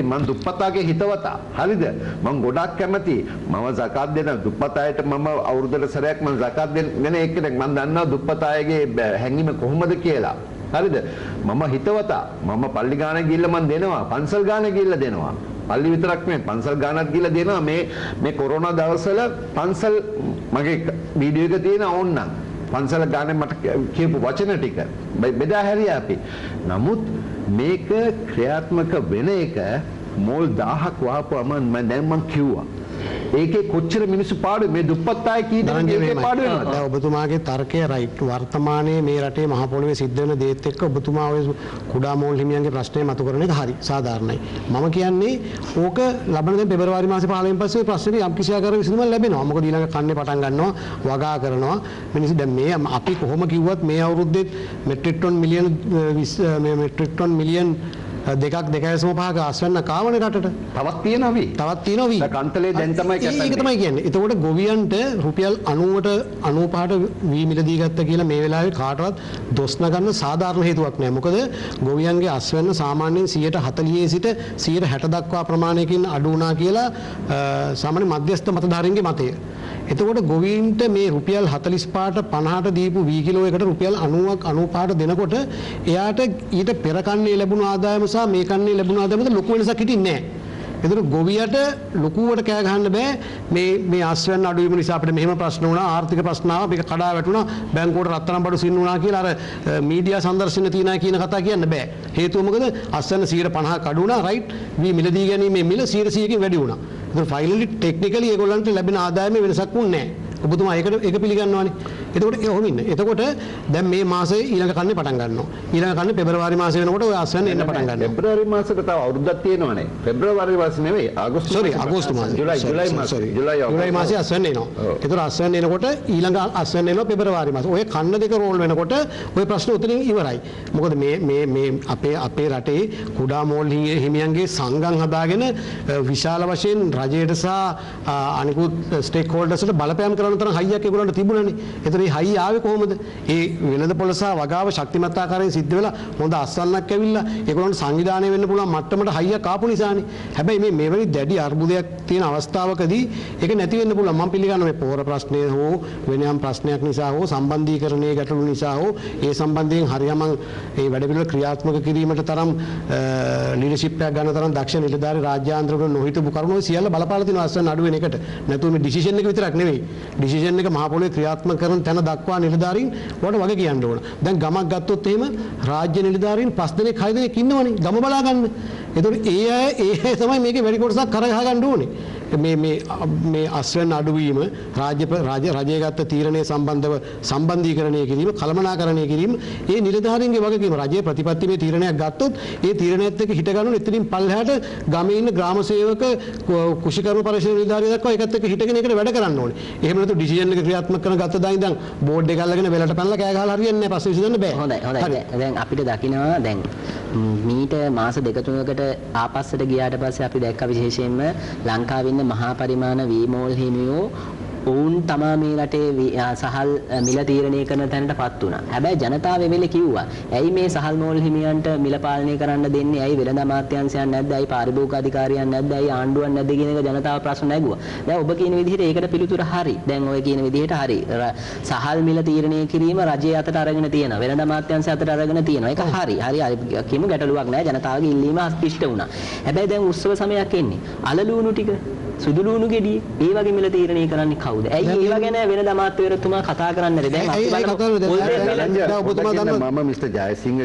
මම දුප්පතාගේ හිතවතා. හරිද? මම ගොඩක් කැමති. මම zakat දෙන දුප්පත් අයට මම අවුරුද්දට සැරයක් මම zakat දෙන එක්කෙනෙක්. මම දන්නවා දුප්පත් අයගේ හැඟීම කොහොමද කියලා. හරිද? මම හිතවතා. මම පල්ලි ගාන ගිහිල්ලා මම දෙනවා. පන්සල් ගාන ගිහිල්ලා දෙනවා. පල්ලි විතරක් නෙවෙයි පන්සල් ගානක් ගිහිල්ලා දෙනවා. මේ කොරෝනා දවස්වල පන්සල් මගේ වීඩියෝ එක තියෙන ඕන්නම්. පන්සල ගානේ මට කියපු වචන ටික බෙදා හැරියා අපි. නමුත් මේක ක්‍රියාත්මක වෙන එක මෝල් 1000ක් වහපුවම දැන් මම කිව්වා. ඒකේ කොච්චර මිනිස්සු පාඩු මේ දුප්පත් අය කී දෙනෙක් ඒකේ පාඩු වෙනවද? දැන් ඔබතුමාගේ තර්කය රයිට්. වර්තමානයේ මේ රටේ මහ පොළොවේ සිද්ධ වෙන දේත් එක්ක ඔබතුමා ඔය කුඩා මෝල් හිමියන්ගේ ප්‍රශ්නේ මතු කරන එක හරි සාධාරණයි. මම කියන්නේ ඕක ලබන දැන් පෙබරවාරි මාසේ 15 වෙනි පස්සේ ප්‍රශ්නේ යම් කිසි ආකාරයක විසඳුමක් ලැබෙනවා. මොකද ඊළඟ කන්නේ පටන් ගන්නවා වගා කරනවා. මිනිස්සු දැන් මේ අපි කොහොම කිව්වත් මේ අවුරුද්දේ මෙට්‍රික් ටන් මිලියන් දෙකක් 2.5ක ආස්වැන්න කාවනේ රටට. තවත් තියෙනවා වී. කන්තලේ දැන් තමයි කැපෙන්නේ. ඒක තමයි කියන්නේ. එතකොට ගොවියන්ට රුපියල් 90ට 95ට වී මිල දී ගත්ත කියලා මේ වෙලාවේ කාටවත් දොස් නගන්න සාධාරණ හේතුවක් නැහැ. මොකද ගොවියන්ගේ ආස්වැන්න සාමාන්‍යයෙන් 140 සිට 160 දක්වා ප්‍රමාණයකින් අඩු වුණා කියලා සාමාන්‍ය මධ්‍යස්ථ මතධාරීන්ගේ මතය. එතකොට ගොවීන්ට මේ රුපියල් 45ට 50ට දීපු වී කිලෝ එකට රුපියල් 90ක් 95ට දෙනකොට එයාට ඊට පෙර කන්නේ ලැබුණු ආදායම සහ මේ කන්නේ ලැබුණු ආදායම මත ලොකු වෙනසක් හිටින්නේ නැහැ. එතකොට ගොවියට ලොකුවට කෑ ගහන්න බෑ මේ ආශ්‍රයන් අඩු වීම නිසා අපිට මෙහෙම ප්‍රශ්න වුණා ආර්ථික ප්‍රශ්න ආවා මේක කඩා වැටුණා බැංකුවට රත්තරන් බඩු සින්න වුණා කියලා අර මීඩියා සංදර්ශන තියනා කියන කතා කියන්න බෑ. හේතුව මොකද ආශ්‍රයන් 150ක් අඩු වුණා රයිට් වී මිලදී ගැනීමේ මිල 100%කින් වැඩි වුණා. එතකොට ෆයිනලි ටෙක්නිකලි ඒගොල්ලන්ට ලැබෙන ආදායමේ වෙනසක් වුණේ නැහැ. ඔබතුමා ඒක පිළිගන්නවානේ. එතකොට ඔහොම ඉන්න. එතකොට දැන් මේ මාසේ ඊළඟ කන්නේ පටන් ගන්නවා. ඊළඟ කන්නේ පෙබරවාරි මාසේ වෙනකොට ඔය ආශ්‍රයන් එන්න පටන් ගන්නවා. පෙබරවාරි මාසෙට තව අවුරුද්දක් තියෙනවානේ. පෙබරවාරි මාසේ නෙවෙයි අගෝස්තු මාසේ. ජුලයි මාසේ ආශ්‍රයන් එනවා. එතකොට ආශ්‍රයන් එනකොට ඊළඟ ආශ්‍රයන් එනවා පෙබරවාරි මාසේ. ඔය කන්න දෙක රෝල් වෙනකොට ඔය ප්‍රශ්න උතනින් ඉවරයි. මොකද මේ අපේ රටේ කුඩා මෝල් හිමියන්ගේ සංගම් හදාගෙන විශාල වශයෙන් රජයට සහ අනිකුත් ස්ටේක් හෝල්ඩර්ස්ට බලපෑම් කරන තරම් හයියක් ඒගොල්ලන්ට තිබුණානේ. ඒතර මේ හයිය ආවේ කොහොමද? ඒ වෙළඳ පොළ සහ වගාව ශක්තිමත් ආකාරයෙන් සිද්ධ වෙලා හොඳ අස්සන්නක් ඇවිල්ලා ඒගොල්ලන්ට සංවිධානය වෙන්න පුළුවන් මට්ටමට හයියක් ආපු නිසානේ. හැබැයි මේ වැනි දැඩි අර්බුදයක් තියෙන අවස්ථාවකදී ඒක නැති වෙන්න පුළුවන්. මම පිළිගන්නවා මේ පොහොර ප්‍රශ්නය හෝ වෙනයම් ප්‍රශ්නයක් නිසා හෝ සම්බන්ධීකරණයේ ගැටලු නිසා හෝ ඒ සම්බන්ධයෙන් හරියම ඒ වැඩ පිළිවෙල ක්‍රියාත්මක කිරීමට තරම් ලීඩර්ෂිප් එකක් ගන්න තරම් දක්ෂ නිලධාරී රාජ්‍යාන්තරවල නොහිටපු කරුණු සියල්ල බලපාලා තියෙනවා අස්සන්න අඩු වෙන එකට. නැතුව මේ ඩිසිෂන් එක විතරක් නෙවෙයි. ඩිසිෂන් එක මහ පොළොවේ ක්‍රියාත්මක කරන තැන දක්වා නිලධාරීන් වලට වගේ කියන්න ඕන. දැන් ගමක් ගත්තොත් එහෙම රාජ්‍ය නිලධාරීන් 5 දෙනෙක් 6 දෙනෙක් ඉන්නවනේ ගම බලා ගන්න. ඒතකොට ඒ අය තමයි මේකේ වැඩි කොටසක් කරගහ ගන්න ඕනේ. මේ අස්වැන්න අඩුවීම රජය ගත්ත තීරණය සම්බන්ධව සම්බන්ධීකරණය කිරීම කළමනාකරණය කිරීම ඒ නිලධාරීන්ගේ වගකීම. රජයේ ප්‍රතිපත්තිමය තීරණයක් ගත්තොත් ඒ තීරණයත් එක්ක හිට ගන්න එතනින් පල්ලෙහාට ගමේ ඉන්න ග්‍රාම සේවක කුෂිකර්ම පරිශීලන නිලධාරිය දක්වා ඒකත් එක්ක හිටගෙන ඒකට වැඩ කරන්න ඕනේ. එහෙම නැතු ඩිසිෂන් එක ක්‍රියාත්මක කරන ගත්ත දා ඉඳන් බෝඩ් එක අල්ලගෙන වෙලට පැනලා කෑ ගහලා හරියන්නේ නැහැ. පස්සේ විසඳන්න බෑ. හොඳයි. දැන් අපිට දකිනවා දැන් මීට මාස දෙක තුනකට ආපස්සට ගියාට පස්සේ අපි දැක්ක විශේෂයෙන්ම ලංකාවේ ඉන්න මහා පරිමාණ වී මෝල් හිමියෝ ඔවුන් තමා මේ රටේ සහල් මිල තීරණය කරන තැනටපත් වුණා. හැබැයි ජනතාව වෙලෙ කිව්වා ඇයි මේ සහල් මෝල් හිමියන්ට මිල පාලනය කරන්න දෙන්නේ? ඇයි වෙළඳ අමාත්‍යාංශයක් නැද්ද? ඇයි පාරිභෝගික අධිකාරියක් නැද්ද? ඇයි ආණ්ඩුවක් නැද්ද කියන එක ජනතාව ප්‍රශ්න නැගුවා. දැන් ඔබ කියන විදිහට ඒකට පිළිතුර හරි. දැන් ඔය කියන විදිහට හරි. සහල් මිල තීරණය කිරීම රජයේ අතට අරගෙන තියෙනවා. වෙළඳ අමාත්‍යාංශය අතට අරගෙන තියෙනවා. ඒක හරි. හරි කියමු ගැටලුවක් නැහැ. ජනතාවගේ ඉල්ලීම ඉෂ්ට වුණා. හැබැයි දැන් උත්සව සමයක් එන්නේ. අලලුණු ටික සුදු ලුණු ගෙඩිය ඒ වගේ මිල තීරණය කරන්නේ කවුද? ඇයි ඒව ගැන වෙන අමාත්‍යවරතුමා කතා කරන්නේ නැද්ද? දැන් අපි බලමු මම මිස්ටර් ජයසිංහ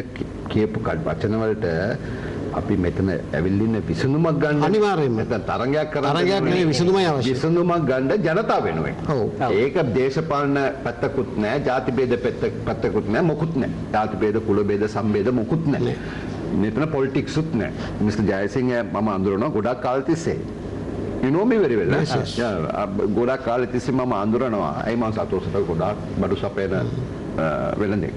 කියපු වචන වලට අපි මෙතන ඇවිල්ලින්න විසඳුමක් ගන්න අනිවාර්යයෙන්ම නැත්නම් තරංගයක් කරන්න තරංගයක් නෙවෙයි විසඳුමයි අවශ්‍ය. විසඳුමක් ගන්න ජනතාව වෙනුවෙන්. ඒක දේශපාලන පැත්තකුත් නැහැ, ಜಾති ભેද පැත්තකුත් නැහැ, මොකුත් නැහැ. ಜಾති ભેද, කුල ભેද, සම්භේද මොකුත් නැහැ. මෙතන පොලිටික්ස් උත් නැහැ. මිස්ටර් ජයසිංහ මම අඳුරනවා ගොඩක් කාල තිස්සේ. You know me very well. Yes, yes. ගොඩක් කාලෙ තිස්සේ මම අඳුරනවා. ඇයි මම සතෝසට ගොඩාක් බඩු සපයන වෙළඳෙක්.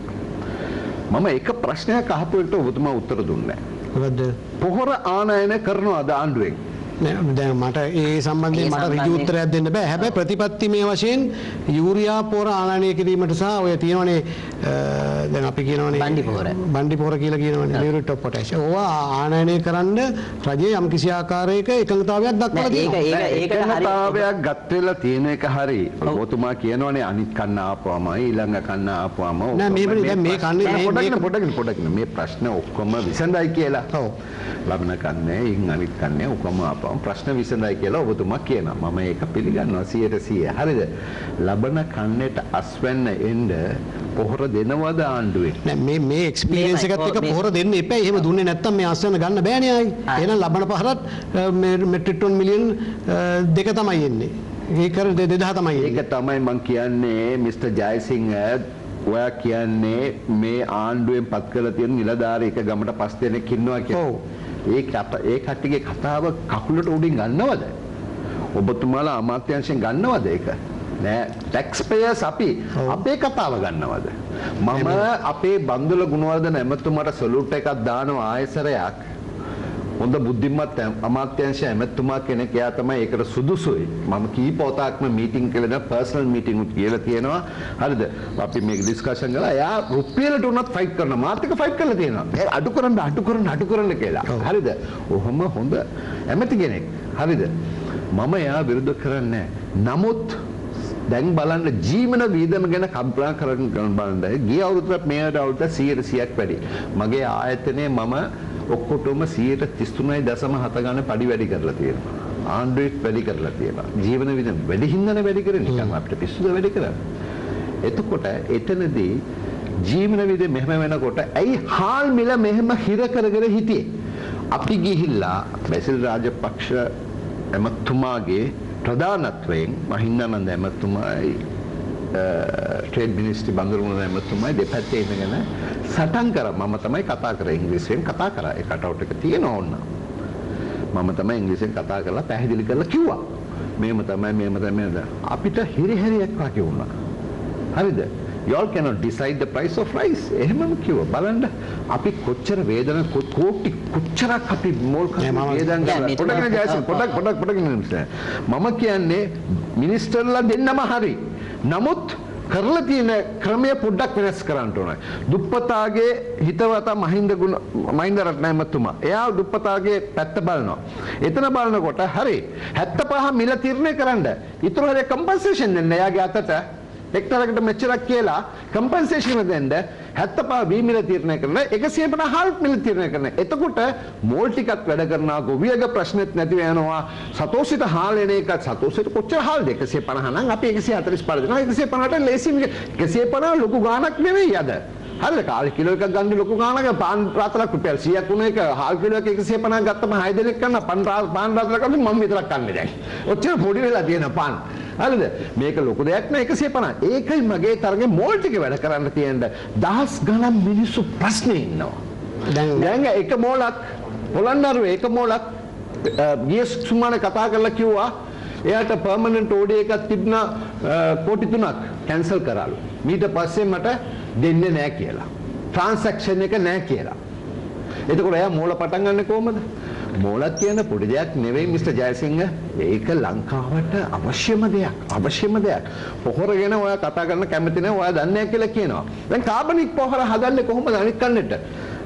මම එක ප්‍රශ්නයක් අහපු එකට ඔබතුමා උත්තර දුන්නේ නැහැ. මොකද්ද? පොහොර ආනයන කරනවාද ආණ්ඩුවෙන්? දැන් මට ඒ සම්බන්ධයෙන් මට ඍජු උත්තරයක් දෙන්න බෑ. හැබැයි ප්‍රතිපත්තිමය වශයෙන් යූරියා පොහොර ආනයනය කිරීමට සහ ඔය තියෙනවනේ දැන් අපි කියනවනේ බණ්ඩි පොහොර කියලා කියනවනේ මියුරේට් ඔෆ් පොටෑෂ්. ඕවා ආනයනය කරන්න රජයේ යම් කිසි ආකාරයක එකඟතාවයක් දක්වලා තියෙනවා. එකඟතාවයක් ගත් වෙලා තියෙන එක හරි. ඔබතුමා කියනවනේ අනිත් කන්න ආපුවම ඊළඟ කන්න ආපුවම නෑ මේ කන්නේ පොඩ්ඩක් මේ ප්‍රශ්න ඔක්කොම විසඳයි කියලා. ඔව්. ලබන කන්නේ ඉන් අනිත් කන්නේ ඔක්කොම ආපුවම ප්‍රශ්න විසඳයි කියලා ඔබතුමා කියනවා. මම ඒක පිළිගන්නවා 100%. හරිද? ලබන කන්නේට අස්වැන්න එන්න පොහොර දෙනවද ආණ්ඩුවේ? නෑ මේ එක්ස්පීරියන්ස් එකත් එක්ක පොහොර දෙන්න එපා. එහෙම දුන්නේ නැත්තම් මේ අස්වැන්න ගන්න බෑනේ ආයි. එහෙනම් ලබන පහරත් මෙට්‍රික් ටන් මිලියන් 2 තමයි එන්නේ. ඒක 2000 තමයි එන්නේ. ඒක තමයි මම කියන්නේ මිස්ටර් ජයසිංහ ඔයා කියන්නේ මේ ආණ්ඩුවෙන් පත් කරලා තියෙන නිලධාරී එක ගමට 5 දෙනෙක් ඉන්නවා කියලා. ඔව්. ඒ කට්ටියගේ කතාව කකුලට උඩින් ගන්නවද? ඔබතුමාලා අමාත්‍යාංශයෙන් ගන්නවද ඒක? නෑ ටැක්ස් පේයර්ස් අපි අපේ කතාව ගන්නවද? මම අපේ බන්දුල ගුණවර්ධන ඇමතුමාට සලූට් එකක් දානවා ආයසරයක්. හොඳ බුද්ධිමත් අමාත්‍යාංශ ඇමතුමා කෙනෙක් එයා තමයි ඒකට සුදුසුයි. මම කීපවතාවක්ම මීටින් කළා පර්සනල් මීටින් උත් කියලා තියෙනවා. හරිද? අපි මේක ඩිස්කෂන් කළා. එයා රුපියලට උනත් ෆයිට් කරනවා. මාත් එක්ක ෆයිට් කරලා තියෙනවා. ඒ අඩු කරන්න කියලා. හරිද? ඔහොම හොඳ ඇමති කෙනෙක්. හරිද? මම එයා විරුද්ධ කරන්නේ නමුත් දැන් බලන්න ජීවන වීදම ගැන කම්පනා කරන බලන්න ගිය අවුරුද්දට මේ අවුරුද්දට 100%ක් වැඩි. මගේ ආයතනයේ මම ඔක්කොටම 133.7 ගන්න පඩි වැඩි කරලා තියෙනවා. ආණ්ඩුවෙත් වැඩි කරලා තියෙනවා. ජීවන විදම වැඩි හින්දානේ වැඩි කරන්නේ. නිකන් අපිට පිස්සුද වැඩි කරන්නේ. එතකොට එතනදී ජීවන විද මෙහෙම වෙනකොට ඇයි හාල් මිල මෙහෙම හිර කරගෙන හිටියේ? අපි ගිහිල්ලා බැසිල් රාජපක්ෂ එමතුමාගේ ප්‍රධානත්වයෙන් මහින්දානන්ද එමතුමායි ට්‍රේඩ් මිනිස්ට්‍රි බන්දුරුමුණ එමතුමායි දෙපැත්තේ ඉඳගෙන සටන් කරා. මම තමයි කතා කරේ ඉංග්‍රීසියෙන් කතා කරා. ඒ කටවුට් එක තියෙනවා ඕන්න. මම තමයි ඉංග්‍රීසියෙන් කතා කරලා පැහැදිලි කරලා කිව්වා. මේම තමයි අපිට හිරිහැරියක් වගේ වුණා. හරිද? You all cannot decide the price of rice. එහෙමම කිව්වා. බලන්න අපි කොච්චර වේදන කෝටි කොච්චරක් අපි මෝල් වේදන් පොඩක් මම කියන්නේ මිනිස්ටර්ලා දෙන්නම හරි. නමුත් කරලා තියෙන ක්‍රමය පොඩ්ඩක් වෙනස් කරන්න ඕනේ. දුප්පතාගේ හිතවතා මහින්ද රත්නායමතුමා. එයා දුප්පතාගේ පැත්ත බලනවා. එතන බලනකොට හරි 75 මිල තීරණය කරන්න. ඊටු හරිය කම්පන්සේෂන් දෙන්න එයාගේ අතට හෙක්ටරයකට මෙච්චරක් කියලා කම්පන්සේෂන් දෙන්න 75 බී මිල තීරණය කරන 150 මිල තීරණය කරන. එතකොට මෝල් ටිකක් වැඩ කරනවා ගොවියගේ ප්‍රශ්නෙත් නැති වෙනවා. සතෝසිත හාල් එන එක සතෝසිත කොච්චර හාල්ද 150 නම් අපි 145 දෙනවා. 150ට ලේසි 150 ලොකු ගාණක් නෙවෙයි අද. හරිද? කාල් කිලෝ එකක් ගන්න ලොකු ගාණක් පාන් රාත්‍රාක් රුපියල් 100ක් වුණ එක හාල් කිලෝ එක 150 ගත්තම 6 දෙනෙක් කන්න පාන් රාත්‍රාක් ගන්න මම විතරක් කන්නේ දැන්. ඔච්චර පොඩි වෙලා තියෙන පාන්. හරිද? මේක ලොකු දෙයක් නෑ 150. ඒකයි මගේ තරගේ මෝල් ටික වැඩ කරන්න තියෙන දහස් ගණන් මිනිස්සු ප්‍රශ්නේ ඉන්නවා. දැන් එක මෝලක් පොළොන්නරුවේ එක මෝලක් ගිය සුමානේ කතා කරලා කිව්වා එයාට පර්මනන්ට් ඕඩර් එකක් තිබුණා කෝටි 3ක් කැන්සල් කරාලු. ඊට පස්සේ මට දෙන්නේ නෑ කියලා. ට්‍රාන්සැක්ෂන් එක නෑ කියලා. එතකොට එයා මෝල පටන් ගන්න කොහමද? මෝලක් කියන පොඩි දෙයක් නෙවෙයි මිස්ටර් ජයසිංහ. ඒක ලංකාවට අවශ්‍යම දෙයක්. පොහොර ගැන ඔයා කතා කරන්න කැමති නැහැ. ඔයා දන්නේ නැහැ කියලා කියනවා. දැන් කාබනික් පොහොර හදන්නේ කොහොමද අනිත් කන්නේට?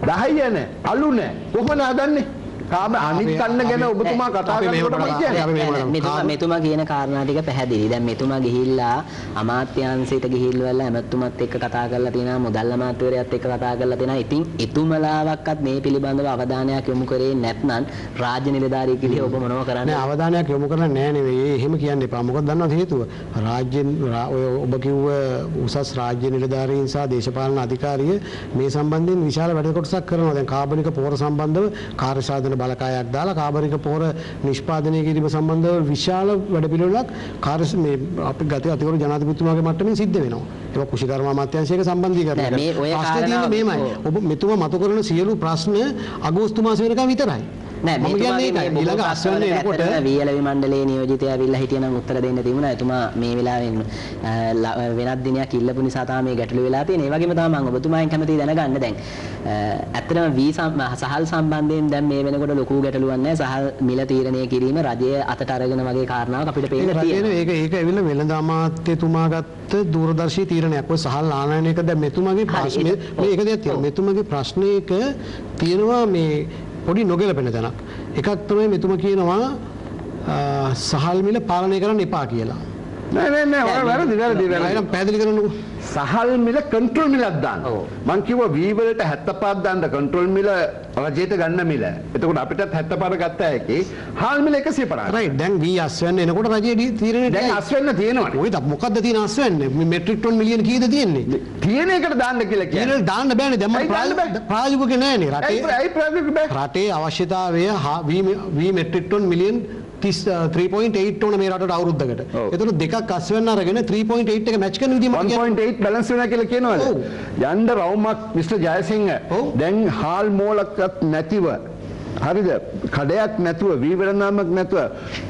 10 නැහැ, අලු නැහැ. කොහොමද හදන්නේ? අනිත් කන්න ගැන ඔබතුමා කතා කරනකොට මෙතුමා කියන කාරණා ටික පැහැදිලි. දැන් මෙතුමා ගිහිල්ලා අමාත්‍යාංශයට ගිහිල්ලා ඇමතුමත් එක්ක කතා කරලා තියෙනවා, මුදල් අමාත්‍යවරයාත් එක්ක කතා කරලා තියෙනවා. ඉතින් එතුමලාවක්වත් මේ පිළිබඳව අවධානයක් යොමු කරේ නැත්නම් රාජ්‍ය නිලධාරියෙක් විදිහට ඔබ මොනව කරන්නේ? නෑ අවධානයක් යොමු කරන්නේ නෑ නෙවෙයි. එහෙම කියන්න එපා. මොකද දන්නවද හේතුව? රාජ්‍යෙන් ඔය ඔබ කිව්ව උසස් රාජ්‍ය නිලධාරීන් සහ දේශපාලන අධිකාරිය මේ සම්බන්ධයෙන් විශාල වැඩ කොටසක් කරනවා. දැන් කාබනික පොහොර සම්බන්ධව කාර්ය සාධන බලකායක් දාලා කාබනික පොහොර නිෂ්පාදනය කිරීම සම්බන්ධව විශාල වැඩපිළිවෙලක් මේ අපි ගත අතිවරු ජනාධිපතිතුමාගේ මට්ටමින් සිද්ධ වෙනවා. ඒක කුෂිකර්ම අමාත්‍යාංශයක සම්බන්ධීකරණය කරනවා. ප්‍රශ්නේ තියෙන්නේ මේමයි. ඔබ මෙතුමා මතු කරන සියලු ප්‍රශ්න අගෝස්තු මාසෙ වෙනකම් විතරයි. නෑ මම කියන්නේ ඒකයි. ඊළඟ අස්වැන්න එනකොට වීලවි මණ්ඩලයේ නියෝජිතයා ඇවිල්ලා හිටියනම් උත්තර දෙන්න තිබුණා. එතුමා මේ වෙලාවෙන් වෙනත් දිනයක් ඉල්ලපු නිසා තමයි මේ ගැටලු වෙලා තියෙන්නේ. ඒ වගේම තමයි මම ඔබතුමාගෙන් කැමතියි දැනගන්න දැන් ඇත්තටම සහල් සම්බන්ධයෙන් දැන් මේ වෙනකොට ලොකු ගැටලුවක් නැහැ. සහල් මිල තීරණය කිරීම රජය අතට අරගෙන වගේ කාරණාවක් අපිට පේන්න තියෙනවා. ඒක ඇවිල්ලා වෙළඳ අමාත්‍යතුමා ගත්ත දූරදර්ශී තීරණයක්. ඔය සහල් ආනයනයක දැන් මෙතුමාගේ ප්‍රශ්නේ මේ එක දෙයක් තියෙනවා. මෙතුමාගේ ප්‍රශ්නයක තියෙනවා මේ පොඩි නොගැලපෙන තැනක්. එකක් තමයි මෙතුමා කියනවා සහල් මිල පාලනය කරන්න එපා කියලා. නෑ වැරදි. එහෙනම් පැහැදිලි කරන්නකෝ. සහල් මිල කන්ට්‍රෝල් මිලක් දාන්න. මං කිව්වා වී වලට 75ක් දාන්න කන්ට්‍රෝල් මිල රජයට ගන්න මිල. එතකොට අපිටත් 75 ගත්ත හැකි. හාල් මිල 150. රයිට්. දැන් වී අස්වැන්න එනකොට රජයේ තීරණය දැන් අස්වැන්න තියෙනවනේ. ඔය මොකද්ද තියෙන අස්වැන්න? මෙට්‍රික් ටන් මිලියන කීයද තියෙන්නේ? තියෙන එකට දාන්න කියලා කියන්නේ. තියෙන දාන්න බෑනේ. දැන් මම ප්‍රායෝගික නෑනේ. රටේ අවශ්‍යතාවය වී මෙට්‍රික් ටන් මිලියන් 3.8 ඕන මේ රටට අවුරුද්දකට. ඒතකොට දෙකක් අස්වැන්න අරගෙන 3.8 එක මැච් කරන විදිහ මම 1.8 බැලන්ස් වෙනවා කියලා කියනවාද? යන්න රවුමක් මිස්ටර් ජයසිංහ දැන් හාල් මෝලක්වත් නැතිව හරිද? කඩයක් නැතුව වී වෙළඳාමක් නැතුව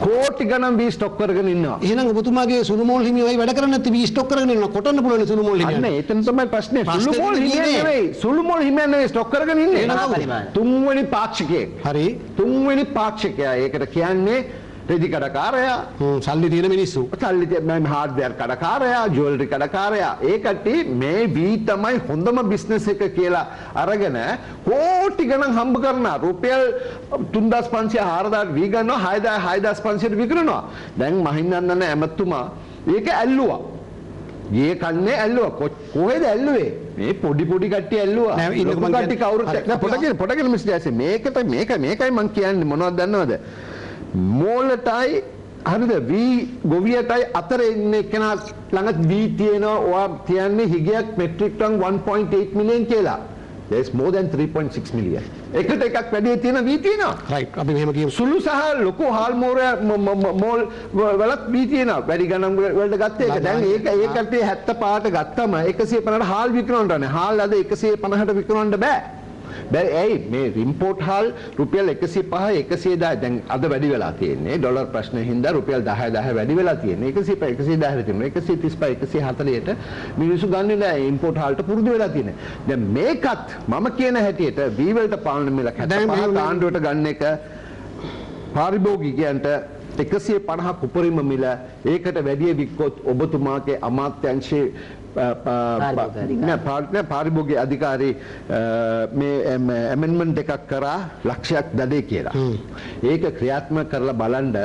කෝටි ගණන් වී ස්ටොක් කරගෙන ඉන්නවා. එහෙනම් ඔබතුමාගේ සුළුමෝල් හිමියෝ වැඩ කරන්නේ නැති වී ස්ටොක් කරගෙන ඉන්නවා. කොටන්න පුළුවන් සුළුමෝල් හිමියෝ. අන්න එතන තමයි ප්‍රශ්නේ. සුළුමෝල් හිමියෝ නෙවෙයි. සුළුමෝල් හිමියෝ නෙවෙයි ස්ටොක් කරගෙන ඉන්නේ. තුන්වෙනි පාක්ෂිකයෙක්. හරි. තුන්වෙනි පාක්ෂිකයා. ඒකට කියන්නේ රෙදි කඩකාරයා, සල්ලි තියෙන මිනිස්සු. සල්ලි තියෙන හાર્ඩ්වෙයාර් කඩකාරයා, ජුවෙලරි කඩකාරයා. ඒ කට්ටිය මේ වී තමයි හොඳම බිස්නස් එක කියලා අරගෙන කෝටි ගණන් හම්බ කරනවා. රුපියල් 3500 4000 වී ගන්නවා 6500 විකුණනවා. දැන් මහින්දන්නන ඇමතුමා ඒක ඇල්ලුවා. ගේ කන්නේ ඇල්ලුවා. කොහෙද ඇල්ලුවේ? මේ පොඩි කට්ටිය ඇල්ලුවා. ලොකු කට්ටිය කවුරුත් නෑ. පොඩගෙන මිස් ජයසේ මේකයි මං කියන්නේ මොනවද දන්නවද? මෝලටයි හරිද වී ගොවියටයි අතර ඉන්න කෙනා ළඟ වී තියෙනවා. ඔයා කියන්නේ හිගයක් මෙට්‍රික් ටන් 1.8 මිලියන් කියලා. there is more than 3.6 million. එකට එකක් වැඩි තියෙන වී තියෙනවා. රයිට්. අපි මෙහෙම කියමු. සුළු සහ ලොකු හාල් මෝල් වලත් වී තියෙනවා. වැඩි ගණන් වලට ගත්ත එක. දැන් ඒකට 75ට ගත්තම 150ට හාල් විකුණනවානේ. හාල් අද 150ට විකුණන්න බෑ. ඇයි මේ ඉම්පෝට් හාල් රුපියල් 105 110 දැන් අද වැඩි වෙලා තියෙන්නේ ඩොලර් ප්‍රශ්නේ හින්දා රුපියල් 10 වැඩි වෙලා තියෙන්නේ 105 110 තිබුණා 135 140ට මිනිස්සු ගන්නේ නැහැ ඉම්පෝට් හාල්ට පුරුදු වෙලා තියෙන්නේ දැන් මේකත් මම කියන හැටියට වී වලට පාලන මිලක් 75 ආණ්ඩුවට ගන්න එක පාරිභෝගිකයන්ට 150ක් උපරිම මිල ඒකට වැඩි වික්කොත් ඔබතුමාගේ අමාත්‍යාංශයේ පාරිභෝගික අධිකාරී මේ ඇමෙන්ඩ්මන්ට් එකක් කරා ලක්ෂයක් දඩේ කියලා. ඒක ක්‍රියාත්මක කරලා බලන්න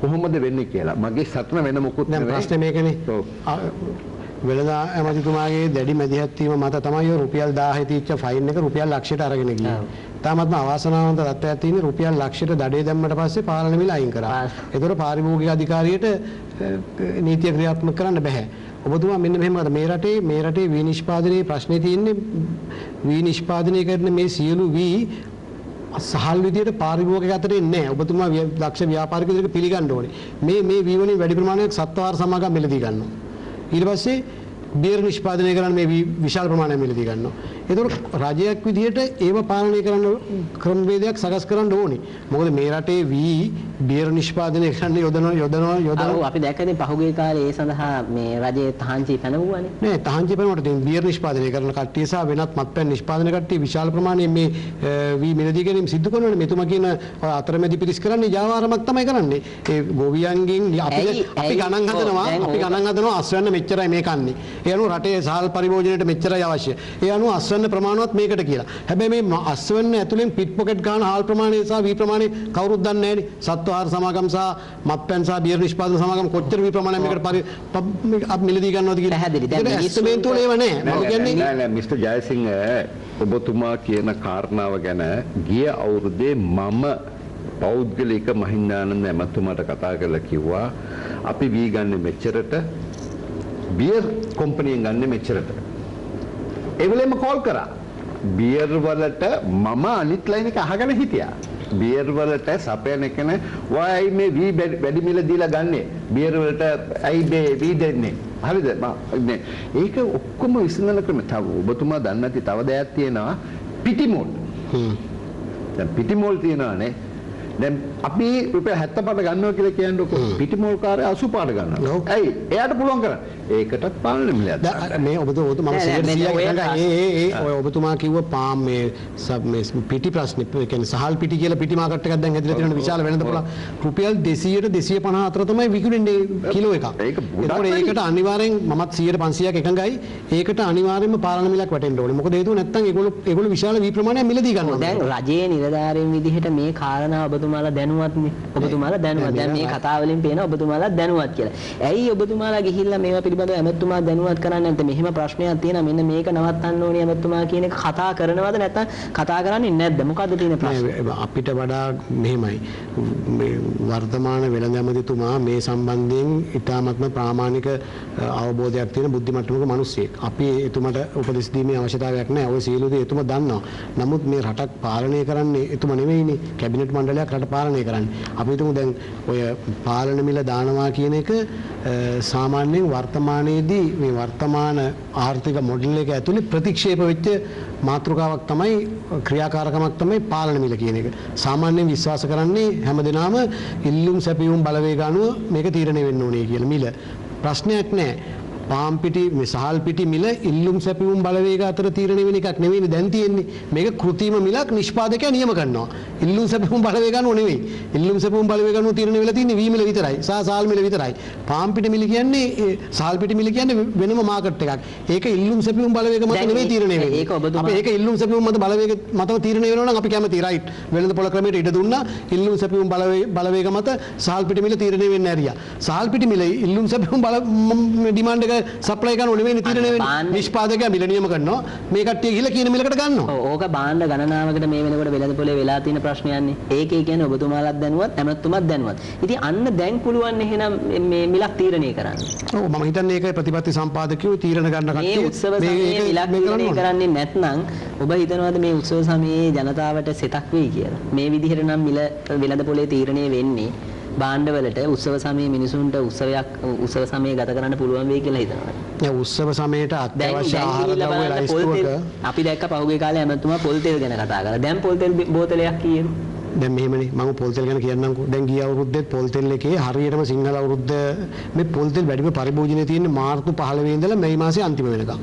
කොහොමද වෙන්නේ කියලා. මගේ සත්න වෙන මොකුත් නෙවෙයි. දැන් ප්‍රශ්නේ මේකනේ. වෙළඳා ඇමතිතුමාගේ දැඩි මැදිහත් වීම මත තමයි රුපියල් 1000 තීච්ච ෆයින් එක රුපියල් ලක්ෂයට අරගෙන ගියේ. තාමත්ම අවාසනාවන්ත තත්ත්වයක් තියෙන්නේ රුපියල් ලක්ෂයට දඩේ දැම්මට පස්සේ පාලන මිල අයින් කරා. ඒතර පාරිභෝගික අධිකාරියට නීතිය ක්‍රියාත්මක කරන්න බෑ. ඔබතුමා මෙන්න මෙහෙම මේ රටේ වී නිෂ්පාදනයේ ප්‍රශ්නේ තියෙන්නේ වී නිෂ්පාදනය කරන මේ සියලු වී සහල් විදියට පාරිභෝගික අතට එන්නේ නැහැ. ඔබතුමා දක්ෂ ව්‍යාපාරිකයෙකුට පිළිගන්න ඕනේ. මේ වී වලින් වැඩි ප්‍රමාණයක් සත්වාර සමාගම් මිලදී ගන්නවා. ඊට පස්සේ බියර් නිෂ්පාදනය කරන මේ විශාල ප්‍රමාණයක් මිලදී ගන්නවා. ඒතකොට රජයක් විදියට ඒව පාලනය කරන්න ක්‍රමවේදයක් සකස් කරන්න ඕනේ. මොකද මේ රටේ වී බියර් නිෂ්පාදනය කරන්න යොදනවා. ඔව් අපි දැක්කනේ පහුගිය කාලේ ඒ සඳහා මේ රජයේ තහංචි පැනවුවානේ. නෑ තහංචි පැනවට දැන් බියර් නිෂ්පාදනය කරන කට්ටිය සහ වෙනත් මත්පැන් නිෂ්පාදන කට්ටිය විශාල ප්‍රමාණයේ මේ වී මිලදී ගැනීම සිදු කරනවානේ. මෙතුමා කියන අතරමැදි පිරිස් කරන්නේ ජාවාරමක් තමයි කරන්නේ. ඒ ගොවියන්ගෙන් අපි ගණන් හදනවා අස්වැන්න මෙච්චරයි මේ කන්නේ. ඒ අනුව රටේ සහල් පරිභෝජනයට මෙච්චරයි අවශ්‍ය. ඒ අනුව අස්වැන්න ප්‍රමාණවත් මේකට කියලා. හැබැයි මේ අස්වැන්න ඇතුලෙන් පිට් පොකට් ගන්න හාල් ප්‍රමාණය සහ වී ප්‍රමාණය කවුරුත් දන්නේ නැහැනේ. සත්වාහාර සමාගම් සහ මත්පැන් සහ බියර් නිෂ්පාදන සමාගම් කොච්චර වී ප්‍රමාණයක් මේකට මිලදී ගන්නවද කියලා. පැහැදිලි. දැන් එස්ටිමේට් වල ඒව නැහැ. මම කියන්නේ නෑ මිස්ටර් ජයසිංහ ඔබතුමා කියන කාරණාව ගැන ගිය අවුරුද්දේ මම පෞද්ගලික මහින්දානන්ද ඇමතුමාට කතා කරලා කිව්වා අපි වී ගන්න මෙච්චරට බියර් කම්පැනියෙන් ගන්න මෙච්චරට. ඒ වෙලෙම කෝල් කරා. බියර් වලට මම අනිත් ලයින් එක අහගෙන හිටියා. බියර් වලට සපයන එකන වයි මේ වී වැඩි මිල දීලා ගන්නෙ. බියර් වලට ඇයි මේ වී දෙන්නේ? හරිද? ඒක ඔක්කොම විසඳන ක්‍රම. තව ඔබතුමා දන්නේ නැති තව දෙයක් තියෙනවා පිටිමෝල්. දැන් පිටිමෝල් තියෙනවානේ. දැන් අපි රුපියල් 75 ගන්නවා කියලා කියනකොට පිටිමෝල්කාරය 85ට ගන්නවා. ඇයි? එයාට පුළුවන් කරන්නේ. ඒකටත් පාලන මිලයක් දාන්න. මේ ඔබතුමා මම 100% ඔය ඔබතුමා කිව්ව පාම් මේ පිටි ප්‍රශ්නේ කියන්නේ සහල් පිටි කියලා පිටි මාකට් එකක් දැන් ඇදලා තියෙනවා විශාල වෙළඳ පොළ රුපියල් 200ට 250 අතර තමයි විකුණන්නේ කිලෝ එකක්. ඒකට අනිවාර්යෙන් මමත් 100ට 500ක් එකඟයි. ඒකට අනිවාර්යෙන්ම පාලන මිලක් වැටෙන්න ඕනේ. මොකද හේතුව නැත්තම් ඒගොල්ලෝ විශාල වී ප්‍රමාණයක් මිලදී ගන්නවා. දැන් රජයේ නිලධාරීන් විදිහට මේ කාරණා ඔබතුමාලා දැනුවත්නේ. ඔබතුමාලා දැනුවත්. දැන් මේ කතාව වලින් පේන ඔබතුමාලා දැනුවත් කියලා. ඇයි ඔබතුමාලා ගිහිල්ලා මේවා පිළිබඳව ඇමතුමා දැනුවත් කරන්නේ නැත්නම් මෙහෙම ප්‍රශ්නයක් තියෙනවා මෙන්න මේක නවත්තන්න ඕනේ ඇමතුමා කියන එක කතා කරනවද නැත්නම් කතා කරන්නේ නැද්ද? මොකද්ද තියෙන ප්‍රශ්නේ? අපිට වඩා මෙහෙමයි. මේ වර්තමාන වෙළඳ ඇමතිතුමා මේ සම්බන්ධයෙන් ඉතාමත්ම ප්‍රාමාණික අවබෝධයක් තියෙන බුද්ධිමට්ටමක මිනිස්සෙක්. අපි එතුමට උපදෙස් දීමේ අවශ්‍යතාවයක් නැහැ. ඔය සියලු දේ එතුමා දන්නවා. නමුත් මේ රටක් පාලනය කරන්නේ එතුමා නෙවෙයිනේ. කැබිනට් මණ්ඩලයක් රට පාලනය කරන්නේ. අපි හිතමු දැන් ඔය පාලන මිල දානවා කියන එක සාමාන්‍යයෙන් වර්තමානයේදී මේ වර්තමාන ආර්ථික මොඩල් එක ඇතුලේ ප්‍රතික්ෂේප වෙච්ච මාතෘකාවක් තමයි ක්‍රියාකාරකමක් තමයි පාලන මිල කියන එක. සාමාන්‍යයෙන් විශ්වාස කරන්නේ හැමදෙනාම ඉල්ලුම් සැපයුම් බලවේග අනුව මේක තීරණය වෙන්න ඕනේ කියලා. මිල ප්‍රශ්නයක් නැහැ. පාම් පිටි මේ සහල් පිටි මිල ඉල්ලුම් සැපයුම් බලවේග අතර තීරණය වෙන එකක් නෙවෙයි දැන් තියෙන්නේ. මේක කෘත්‍රිම මිලක් නිෂ්පාදකයා නියම කරනවා. ඉල්ලුම් සැපයුම් බලවේග අනුව නෙවෙයි. ඉල්ලුම් සැපයුම් බලවේග අනුව තීරණය වෙලා තියෙන්නේ වී මිල විතරයි. සහල් මිල විතරයි. පාම් පිටි මිල කියන්නේ සහල් පිටි මිල කියන්නේ වෙනම මාකට් එකක්. ඒක ඉල්ලුම් සැපයුම් බලවේග මත නෙවෙයි තීරණය වෙන්නේ. ඒක ඔබතුමා අපි ඒක ඉල්ලුම් සැපයුම් මත බලවේග මතම තීරණය වෙනවා නම් අපි කැමතියි රයිට්. වෙළඳ පොළ ක්‍රමයට ඉඩ දුන්නා. ඉල්ලුම් සැපයුම් බලවේග මත සහල් පිටි මිල තීරණය වෙන්න ඇරියා. සහල් පිටි මිල ඉල්ලුම් සැපයුම් ඩිමාන්ඩ් එක සප්ලයි කරන නෙවෙයි තීරණය වෙන්නේ. නිෂ්පාදකයා මිල නියම කරනවා. මේ කට්ටිය ගිහලා කියන මිලකට ගන්නවා. ඔව් ඕක බාණ්ඩ ගණනාවකට මේ වෙනකොට වෙළඳ පොලේ වෙලා තියෙන ප්‍රශ්නයන්නේ. ඒකේ කියන්නේ ඔබතුමාලත් දැනුවත් ඇමතුමත් දැනුවත්. ඉතින් අන්න දැන් පුළුවන් එහෙනම් මේ මිලක් තීරණය කරන්න. ඔව් මම හිතන්නේ ඒකයි ප්‍රතිපත්ති සම්පාදකයෝ තීරණ ගන්න කට්ටිය මේ උත්සව සමයේ මිලක් තීරණය කරන්නේ නැත්නම් ඔබ හිතනවාද මේ උත්සව සමයේ ජනතාවට සෙතක් වෙයි කියලා? මේ විදිහට නම් මිල වෙළඳ පොලේ තීරණය වෙන්නේ බාණ්ඩවලට උත්සව සමයේ මිනිසුන්ට උත්සව සමයේ ගත කරන්න පුළුවන් වෙයි කියලා හිතනවා. දැන් උත්සව සමයට අත්‍යවශ්‍ය ආහාර ද්‍රව්‍ය ලයිස්තුවක අපි දැක්ක පහුගිය කාලේ ඇමතුමා පොල් තෙල් ගැන කතා කරා. දැන් පොල් තෙල් බෝතලයක් කීයද? දැන් මෙහෙමනේ මම පොල් තෙල් ගැන කියන්නම්කෝ. දැන් ගිය අවුරුද්දේ පොල් තෙල් එකේ හරියටම සිංහල අවුරුද්ද මේ පොල් තෙල් වැඩිම පරිභෝජනය තියෙන්නේ මාර්තු 15 ඉඳලා මැයි මාසේ අන්තිම වෙනකම්.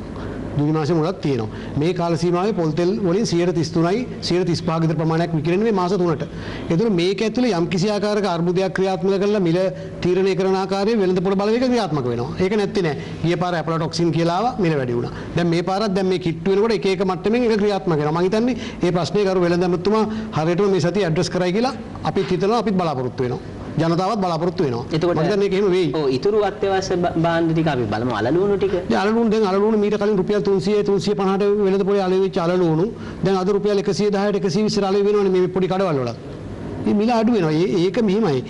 ජූනි මාසේ මුලක් තියෙනවා. මේ කාල සීමාවේ පොල් තෙල් වලින් 133යි 135 විතර ප්‍රමාණයක් විකිරෙන්නේ මේ මාස 3ට. ඒතර මේක ඇතුලේ යම් කිසි ආකාරයක අර්බුදයක් ක්‍රියාත්මක කරලා මිල තීරණය කරන ආකාරයේ වෙළඳ පොළ බලවේග ක්‍රියාත්මක වෙනවා. ඒක නැත්තේ නෑ. ගිය පාර ඇප්ලටොක්සින් කියලා ආවා මිල වැඩි වුණා. දැන් මේ පාරත් දැන් මේ කිට්ටු වෙනකොට එක එක මට්ටමින් ඒක ක්‍රියාත්මක වෙනවා. මම හිතන්නේ මේ ප්‍රශ්නේ කරු වෙළඳ ඇමතුමා හරියටම මේ සතිය ඇඩ්‍රස් කරයි කියලා අපිත් හිතනවා අපිත් බලාපොරොත්තු වෙනවා. ජනතාවත් බලාපොරොත්තු වෙනවා. එතකොට මම හිතන්නේ ඒක එහෙම වෙයි. ඔව් ඊටු අත්‍යවශ්‍ය භාණ්ඩ ටික අපි බලමු අලලුණු ටික. දැන් අලලුණු මීට කලින් රුපියල් 350ට වෙළඳ පොලේ අලෙවි වෙච්ච අලලුණු දැන් අද රුපියල් 110ට 120ට අලෙවි වෙනවනේ මේ පොඩි කඩවල වල. මේ මිල අඩු වෙනවා. ඒක මෙහිමයි.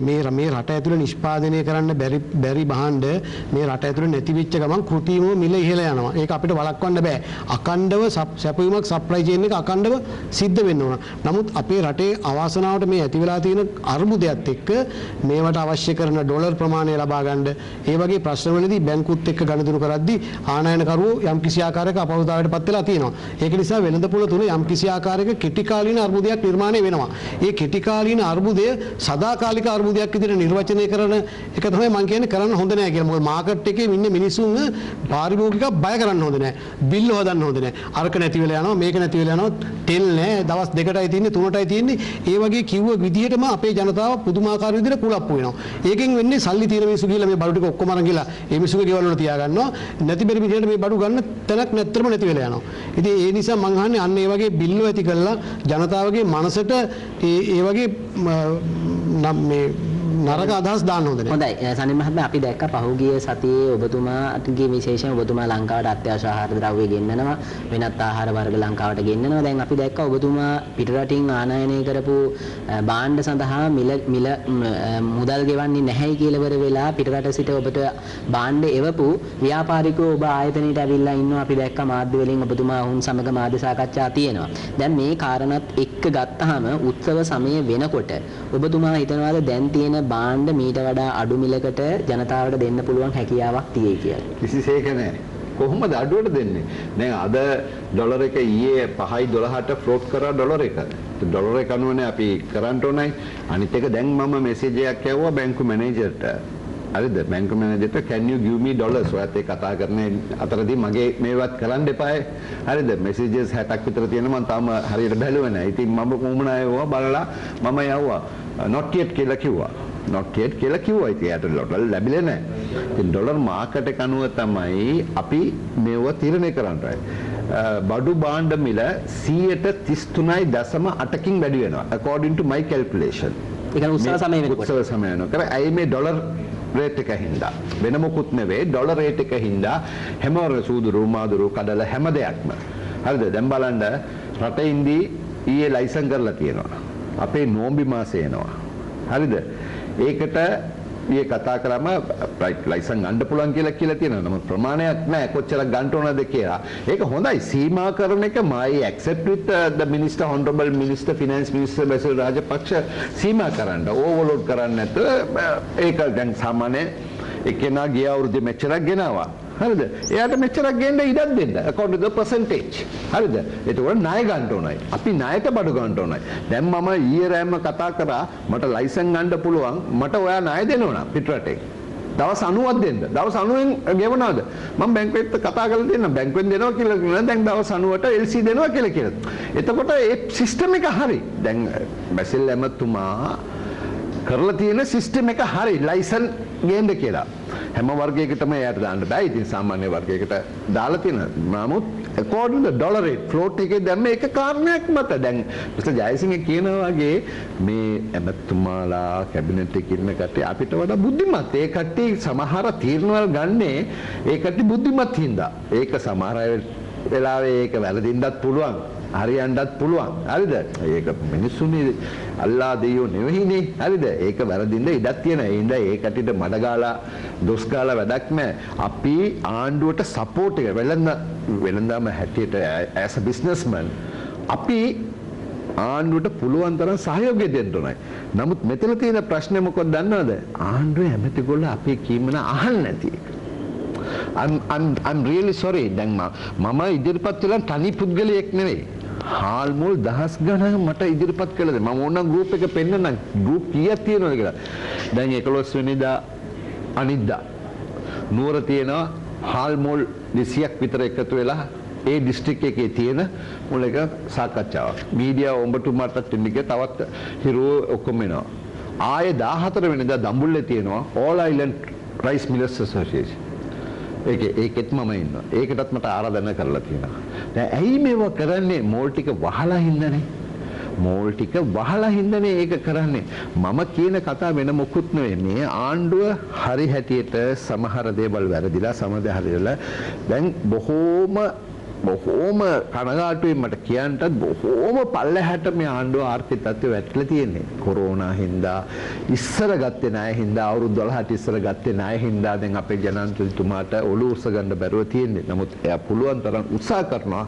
මේ රට ඇතුලේ නිෂ්පාදනය කරන්න බැරි භාණ්ඩ මේ රට ඇතුලේ නැති වෙච්ච ගමන් කෘතිමව මිල ඉහළ යනවා. ඒක අපිට වළක්වන්න බෑ. අකණ්ඩව සැපයුමක් සප්ලයි චේන් එක අකණ්ඩව සිද්ධ වෙන්න ඕන. නමුත් අපේ රටේ අවාසනාවට මේ ඇති වෙලා තියෙන අර්බුදයත් එක්ක මේවට අවශ්‍ය කරන ඩොලර් ප්‍රමාණය ලබා ගන්න ඒ වගේ ප්‍රශ්නවලදී බැංකුත් එක්ක ගනුදෙනු කරද්දී ආනයනකරුවෝ යම් කිසි ආකාරයක අපහසුතාවයකට පත් වෙලා තියෙනවා. ඒක නිසා වෙළඳ පොළ තුල යම් කිසි ආකාරයක කෙටි කාලීන අර්බුදයක් නිර්මාණය වෙනවා. ඒ කෙටි කාලීන අර්බුදය සදාකාලික අර්බුදයක් විදිහට නිර්වචනය කරන එක තමයි මම කියන්නේ කරන්න හොඳ නෑ කියලා. මොකද මාකට් එකේ ඉන්න මිනිසුන් පාරිභෝගික බය කරන්න හොඳ නෑ. බිල් හොදන්න හොඳ නෑ. අරක නැති වෙලා යනවා මේක නැති වෙලා යනවා තෙල් නෑ දවස් 2ටයි තියෙන්නේ 3ටයි තියෙන්නේ. ඒ වගේ කිව්ව විදිහටම අපේ ජනතාව පුදුමාකාර විදිහට කුලප්පු වෙනවා. ඒකෙන් වෙන්නේ සල්ලි තියෙන මිනිස්සු ගිහලා මේ බඩු ටික ඔක්කොම අරන් ගිහලා ඒ මිනිස්සුගේ ගෙවල් වල තියා ගන්නවා. නැති බැරි විදිහට මේ බඩු ගන්න තැනක් නැත්තරම නැති වෙලා යනවා. ඉතින් ඒ නිසා මං අහන්නේ අන්න ඒ වගේ බිල්ලෝ ඇති කළා ජනතාවගේ මනසට ඒ වගේ මේ නරක අදහස් දාන්න හොඳ නැහැ. හොඳයි. සනිල් මහත්මයා අපි දැක්ක පහුගිය සතියේ ඔබතුමාගේ විශේෂයෙන් ඔබතුමා ලංකාවට අත්‍යවශ්‍ය ආහාර ද්‍රව්‍ය ගෙන්නනවා. වෙනත් ආහාර වර්ග ලංකාවට ගෙන්නනවා. දැන් අපි දැක්ක ඔබතුමා පිටරටින් ආනයනය කරපු භාණ්ඩ සඳහා මිල මුදල් ගෙවන්නේ නැහැයි කියලා ඉවර වෙලා පිටරට සිට ඔබට භාණ්ඩ එවපු ව්‍යාපාරිකයෝ ඔබ ආයතනයට ඇවිල්ලා ඉන්නවා. අපි දැක්ක මාධ්‍ය වලින් ඔබතුමා වුන් සමග මාධ්‍ය සාකච්ඡා තියෙනවා. දැන් මේ කාරණාත් එක්ක ගත්තාම උත්සව සමය වෙනකොට ඔබතුමා හිතනවාද දැන් තියෙන භාණ්ඩ මීට වඩා අඩු මිලකට ජනතාවට දෙන්න පුළුවන් හැකියාවක් තියෙයි කියලා? කිසිසේක නැහැ. කොහොමද අඩුවට දෙන්නේ? දැන් අද ඩොලර් එක ඊයේ 5.12ට ෆ්ලෝට් කරා ඩොලර් එක. ඩොලර් එක අනුවනේ අපි කරන්න ඕනයි. අනිත් එක දැන් මම මෙසේජ් එකක් යවුවා බැංකු මැනේජර්ට. හරිද? බැංකු මැනේජර්ට can you give me dollars? ඔයත් ඒ කතා කරන අතරදී මගේ මේවත් කරන්න එපායි. හරිද? මෙසේජස් 60ක් විතර තියෙනවා මම තාම හරියට බැලුවේ නැහැ. ඉතින් මම කොහොමද ආවවා බලලා මම යවුවා not yet කියලා කිව්වා. not yet කියලා කිව්වා. ඉතින් යාට ඩොලර් ලැබිලා නැහැ. ඉතින් ඩොලර් මාකට් එක අනුව තමයි අපි මේව තීරණය කරන්නේ. බඩු භාණ්ඩ මිල 133.8කින් වැඩි වෙනවා according to my calculation. ඒ කියන්නේ උත්සව සමය වෙනකොට. උත්සව සමය වෙනකොට. ඇයි මේ ඩොලර් රේට් එක හින්දා වෙන මොකුත් නෙවෙයි ඩොලර් රේට් එක හින්දා හැම සූදුරු මාදුරු කඩල හැම දෙයක්ම. හරිද? දැන් බලන්න රටේ ඉඳී ඊයේ ලයිසන් කරලා තියෙනවා. අපේ නෝම්බි මාසේ එනවා. හරිද? ඒකට ඊයේ කතා කරාම ලයිසන් ගන්න පුළුවන් කියලා තියෙනවා. නමුත් ප්‍රමාණයක් නැහැ කොච්චරක් ගන්න ඕනද කියලා. ඒක හොඳයි සීමා කරන එක මයි accept with the minister honorable minister finance minister Basil Rajapaksa සීමා කරන්න ඕවර්ලෝඩ් කරන්න නැතුව ඒක දැන් සාමාන්‍ය එකනා ගිය අවුරුද්දේ මෙච්චරක් ගෙනාවා. හරිද? එයාට මෙච්චරක් ගෙන්න ඉඩක් දෙන්න according to the percentage. හරිද? ඒතකොට ණය ගන්න ඕනයි. අපි ණයට බඩු ගන්න ඕනයි. දැන් මම ඊයේ රෑම කතා කරා මට ලයිසන් ගන්න පුළුවන් මට ඔයා ණය දෙන්න ඕන පිටරටේ. දවස් 90ක් දෙන්න. දවස් 90න් ගෙවනවද? මම බැංකුවෙත් කතා කරලා තියෙනවා. බැංකුවෙන් දෙනවා කියලා කියනවා. දැන් දවස් 90ට LC දෙනවා කියලා කියනවා. එතකොට ඒ සිස්ටම් එක හරි. දැන් බැසිල් ඇමතුමා කරලා තියෙන සිස්ටම් එක හරි ලයිසන් ගේන්න කියලා. හැම වර්ගයකටම එයාට දාන්න බෑ. ඉතින් සාමාන්‍ය වර්ගයකට දාලා තියෙනවා. නමුත් according to dollar rate float එකේ දැන් මේක කාරණයක් මත දැන් මිස්ටර් ජයසිංහ කියනවා වගේ මේ ඇමතුමාලා කැබිනට් එකේ ඉන්න කට්ටිය අපිට වඩා බුද්ධිමත්. ඒ කට්ටිය සමහර තීරණවල ගන්නේ ඒ කට්ටිය බුද්ධිමත් හින්දා. ඒක සමහර වෙලාවේ ඒක වැරදින්නත් පුළුවන්. හරියන්නත් පුළුවන්. හරිද? ඒක මිනිස්සුනේ අල්ලා දෙයියෝ නෙවෙයිනේ. හරිද? ඒක වැරදින්න ඉඩක් තියෙනවා. ඒ හින්දා ඒ කටියට මඩ ගාලා දොස් ගාලා වැඩක් නැහැ. අපි ආණ්ඩුවට සපෝට් එක වෙළඳාම හැටියට as a businessman අපි ආණ්ඩුවට පුළුවන් තරම් සහයෝගය දෙන්න ඕනයි. නමුත් මෙතන තියෙන ප්‍රශ්නේ මොකක්ද දන්නවද? ආණ්ඩුවේ ඇමතිගොල්ලෝ අපේ කීමන අහන්නේ නැති එක. I'm really sorry. දැන් මම ඉදිරිපත් වෙලා තනි පුද්ගලයෙක් නෙවෙයි. හාල් මුල් දහස් ගණන් මට ඉදිරිපත් කළද මම ඕනම් ගෲප් එක පෙන්නන්නම් ගෲප් කීයක් තියෙනවද කියලා. දැන් 11 වෙනිදා අනිද්දා නුවර තියෙනවා හාල් මුල් 200ක් විතර එකතු වෙලා ඒ දිස්ත්‍රික්ක එකේ තියෙන මුල් එක සාකච්ඡාවක්. මීඩියා ඔබතුමාටත් දෙන්නක තවත් හිරුව ඔක්කොම එනවා. ආයේ 14 වෙනිදා දඹුල්ලේ තියෙනවා All Island Rice Millers Association. ඒකෙත් මම ඉන්නවා. ඒකටත් මට ආරාධනා කරලා තියෙනවා. දැන් ඇයි මේව කරන්නේ? මෝල් ටික වහලා හින්දානේ. මෝල් ටික වහලා හින්දානේ ඒක කරන්නේ. මම කියන කතාව වෙන මොකුත් නෙවෙයි. මේ ආණ්ඩුව හරි හැටියට සමහර දේවල් වැරදිලා සමහර හරියලා දැන් බොහෝම කනගාටුවෙන් මට කියන්නත් බොහෝම පල්ලෙහාට මේ ආණ්ඩුව ආර්ථික තත්ත්වය වැටලා තියෙන්නේ. කොරෝනා හින්දා ඉස්සර ගත්තේ නැහැ හින්දා අවුරුදු 12ට ඉස්සර ගත්තේ නැහැ හින්දා දැන් අපේ ජනාධිපතිතුමාට ඔලුව උස්ස ගන්න බැරුව තියෙන්නේ. නමුත් එයා පුළුවන් තරම් උත්සාහ කරනවා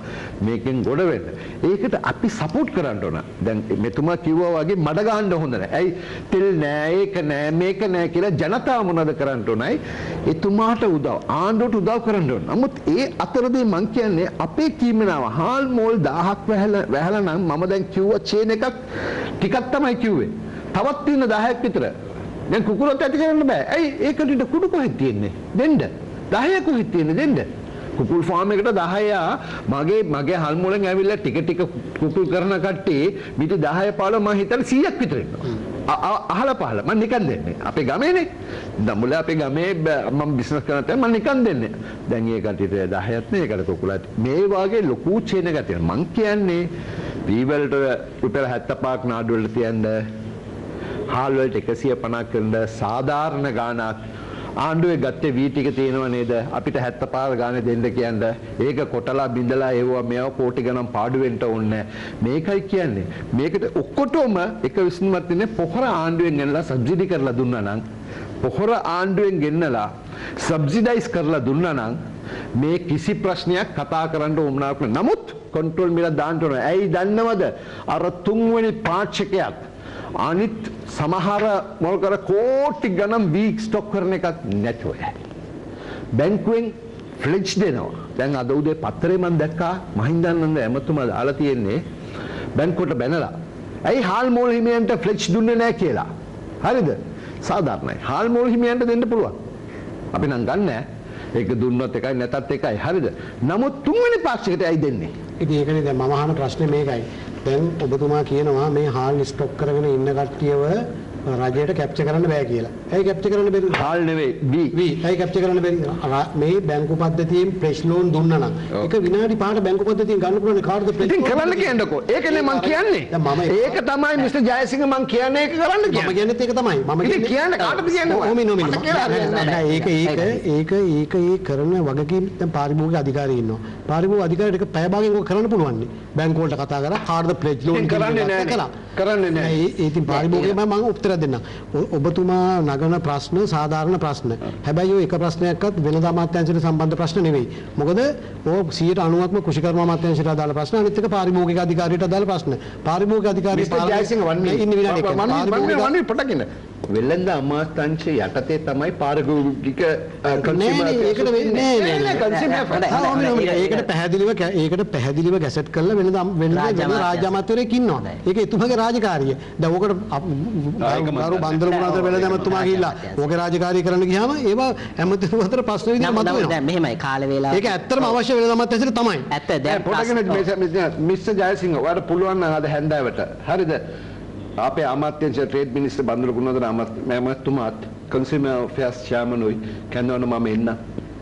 මේකෙන් ගොඩ වෙන්න. ඒකට අපි සපෝට් කරන්න ඕන. දැන් මෙතුමා කිව්වා වගේ මඩ ගන්න හොඳ නැහැ. ඇයි තෙල් නැහැ ඒක නැහැ මේක නැහැ කියලා ජනතාව මොනවද කරන්න ඕනයි? එතුමාට උදව් ආණ්ඩුවට උදව් කරන්න ඕන. නමුත් ඒ අතරදී මං කියන්නේ අපේ කීමනාව හාල් මෝල් 1000ක් වැහලා නම් මම දැන් කිව්වා චේන් එකක් ටිකක් තමයි කිව්වේ. තවත් තියෙන 10ක් විතර. දැන් කුකුලත් ඇති කරන්න බෑ. ඇයි ඒකට කුඩු කොහෙද තියෙන්නේ? දෙන්න. 10 කොහෙද තියෙන්නේ දෙන්න. කුකුල් ෆාම් එකට 10 මගේ හල් මෝලෙන් ඇවිල්ලා ටික කුකුල් කරන කට්ටිය මිටි 10 15 මම හිතන්නේ 100ක් විතර ඉන්නවා. අහලා පහලා මම නිකන් දෙන්නේ. අපේ ගමේනේ. දඹුල්ල අපේ ගමේ මම බිස්නස් කරන තැන මම නිකන් දෙන්නේ. දැන් ඒ කට්ටියට 10ක් නේ ඒකට කුකුලත්. මේ වාගේ ලොකු චේන් එකක් තියෙනවා. මං කියන්නේ වීවලට රුපියල් 75ක් නාඩු වලට තියන්න හාල් වලට 150ක් කරන සාධාරණ ගාණක් ආණ්ඩුවේ ගත්තේ වී ටික තියෙනව නේද අපිට 75 ගානේ දෙන්න කියන්නේ ඒක කොටලා බින්දලා ඒවා මේව කෝටි ගණන් පාඩු වෙන්න ඕනේ මේකයි කියන්නේ මේකට ඔක්කොටම එක විසඳුමක් තියෙන්නේ පොහොර ආණ්ඩුවෙන් ගෙනලා සබ්සිඩි කරලා දුන්නා නම් පොහොර ආණ්ඩුවෙන් ගෙන්නලා සබ්සිඩයිස් කරලා දුන්නා නම් මේ කිසි ප්‍රශ්නයක් කතා කරන්න ඕමනාවක් නෑ නමුත් කන්ට්‍රෝල් මිල දාන්න ඕනේ ඇයි දන්නවද අර තුන්වෙනි පාක්ෂිකයක් අනිත් සමහර මොකද කෝටි ගණන් වීක් ස්ටොක් කරන එකක් නැතුව බැංකුවෙන් ෆ්ලෙජ් දෙනවා. දැන් අද උදේ පත්තරේ මම දැක්කා මහින්දානන්ද ඇමතුමා දාලා තියෙන්නේ බැංකුවට බැනලා. ඇයි හාල් මෝල් හිමියන්ට ෆ්ලෙජ් දුන්නේ නැහැ කියලා. හරිද? සාධාරණයි. හාල් මෝල් හිමියන්ට දෙන්න පුළුවන්. අපි නම් ගන්නෑ. ඒක දුන්නොත් එකයි නැතත් එකයි. හරිද? නමුත් තුන්වෙනි පාක්ෂිකට ඇයි දෙන්නේ? ඉතින් ඒකනේ දැන් මම අහන ප්‍රශ්නේ මේකයි. දැන් ඔබතුමා කියනවා මේ හාල් ස්ටොක් කරගෙන ඉන්න කට්ටියව රජයට කැප්චර් කරන්න බෑ කියලා. ඇයි කැප්චර් කරන්න බැරි? හාල් නෙවෙයි වී. ඇයි කැප්චර් කරන්න බැරි? මේ බැංකු පද්ධතියෙන් ෆ්‍රෙෂ් ලෝන් දුන්නා නම් ඒක විනාඩි 5කට බැංකු පද්ධතියෙන් ගන්න පුළුවන් කාටද ෆ්‍රෙෂ් ඉතින් කරන්න කියන්නකෝ. ඒකනේ මම කියන්නේ. ඒක තමයි මිස්ටර් ජයසිංහ මම කියන්නේ ඒක කරන්න කියන්නේ. මම කියන්නේත් ඒක තමයි. මම කියන්නේ කාටද කියන්නේ? ඒක ඒ කරන වගකීම් දැන් පාරිභෝගික අධිකාරිය ඉන්නවා. පාරිභෝගික අධිකාරියට ඒක පැය භාගයෙන් ඔක කරන්න පුළුවන් නේ. බැංකු වලට කතා කරලා කාටද ෆ්‍රෙෂ් ලෝන් කරන්නේ නැහැ. ඒ ඉතින් පාරිභෝගිකව මම උත්තර දෙන්නම්. ඔබතුමා නගන ප්‍රශ්න සාධාරණ ප්‍රශ්න. හැබැයි ඔය එක ප්‍රශ්නයක්වත් වෙළඳ අමාත්‍යාංශයට සම්බන්ධ ප්‍රශ්න නෙවෙයි. මොකද ඔය 90%ක්ම කෘෂිකර්ම අමාත්‍යාංශයට අදාළ ප්‍රශ්න අනිත් එක පාරිභෝගික අධිකාරියට අදාළ ප්‍රශ්න. පාරිභෝගික අධිකාරිය ජයසිංහ වන්නේ ඉන්න විනාඩියක්. වන්නේ පොඩකින්. වෙළඳ අමාත්‍යාංශය යටතේ තමයි පාරිභෝගික ඒකට වෙන්නේ නෑ. ඒකට පැහැදිලිව ගැසට් කරලා වෙළඳ රාජ්‍ය අමාත්‍යවරයෙක් ඉන්නවා. ඒක එතුමාගේ රාජකාරිය. දැන් ඔකට ගරු බන්දරමුණ අතර වෙළඳ අමාත්‍යතුමා ගිහිල්ලා ඕකේ රාජකාරිය කරන්න ගියාම ඒවා ඇමතිතුමා අතර ප්‍රශ්න විදිහට මතුවෙනවා. දැන් මෙහෙමයි කාල වේලාව. ඒක ඇත්තටම අවශ්‍ය වෙළඳ අමාත්‍යාංශයට තමයි. ඇත්ත දැන් පොඩකින් මිස්ටර් ජයසිංහ ඔයාලට පුළුවන් නම් අද හැන්දෑවට හරිද? අපේ අමාත්‍යාංශ ට්‍රේඩ් මිනිස්ටර් බන්දුල ගුණවර්ධන අමාත්‍යතුමාත් කන්සියුමර් ෆෙයර්ස් චෙයාර්මන් උයි කැඳවන මම එන්න.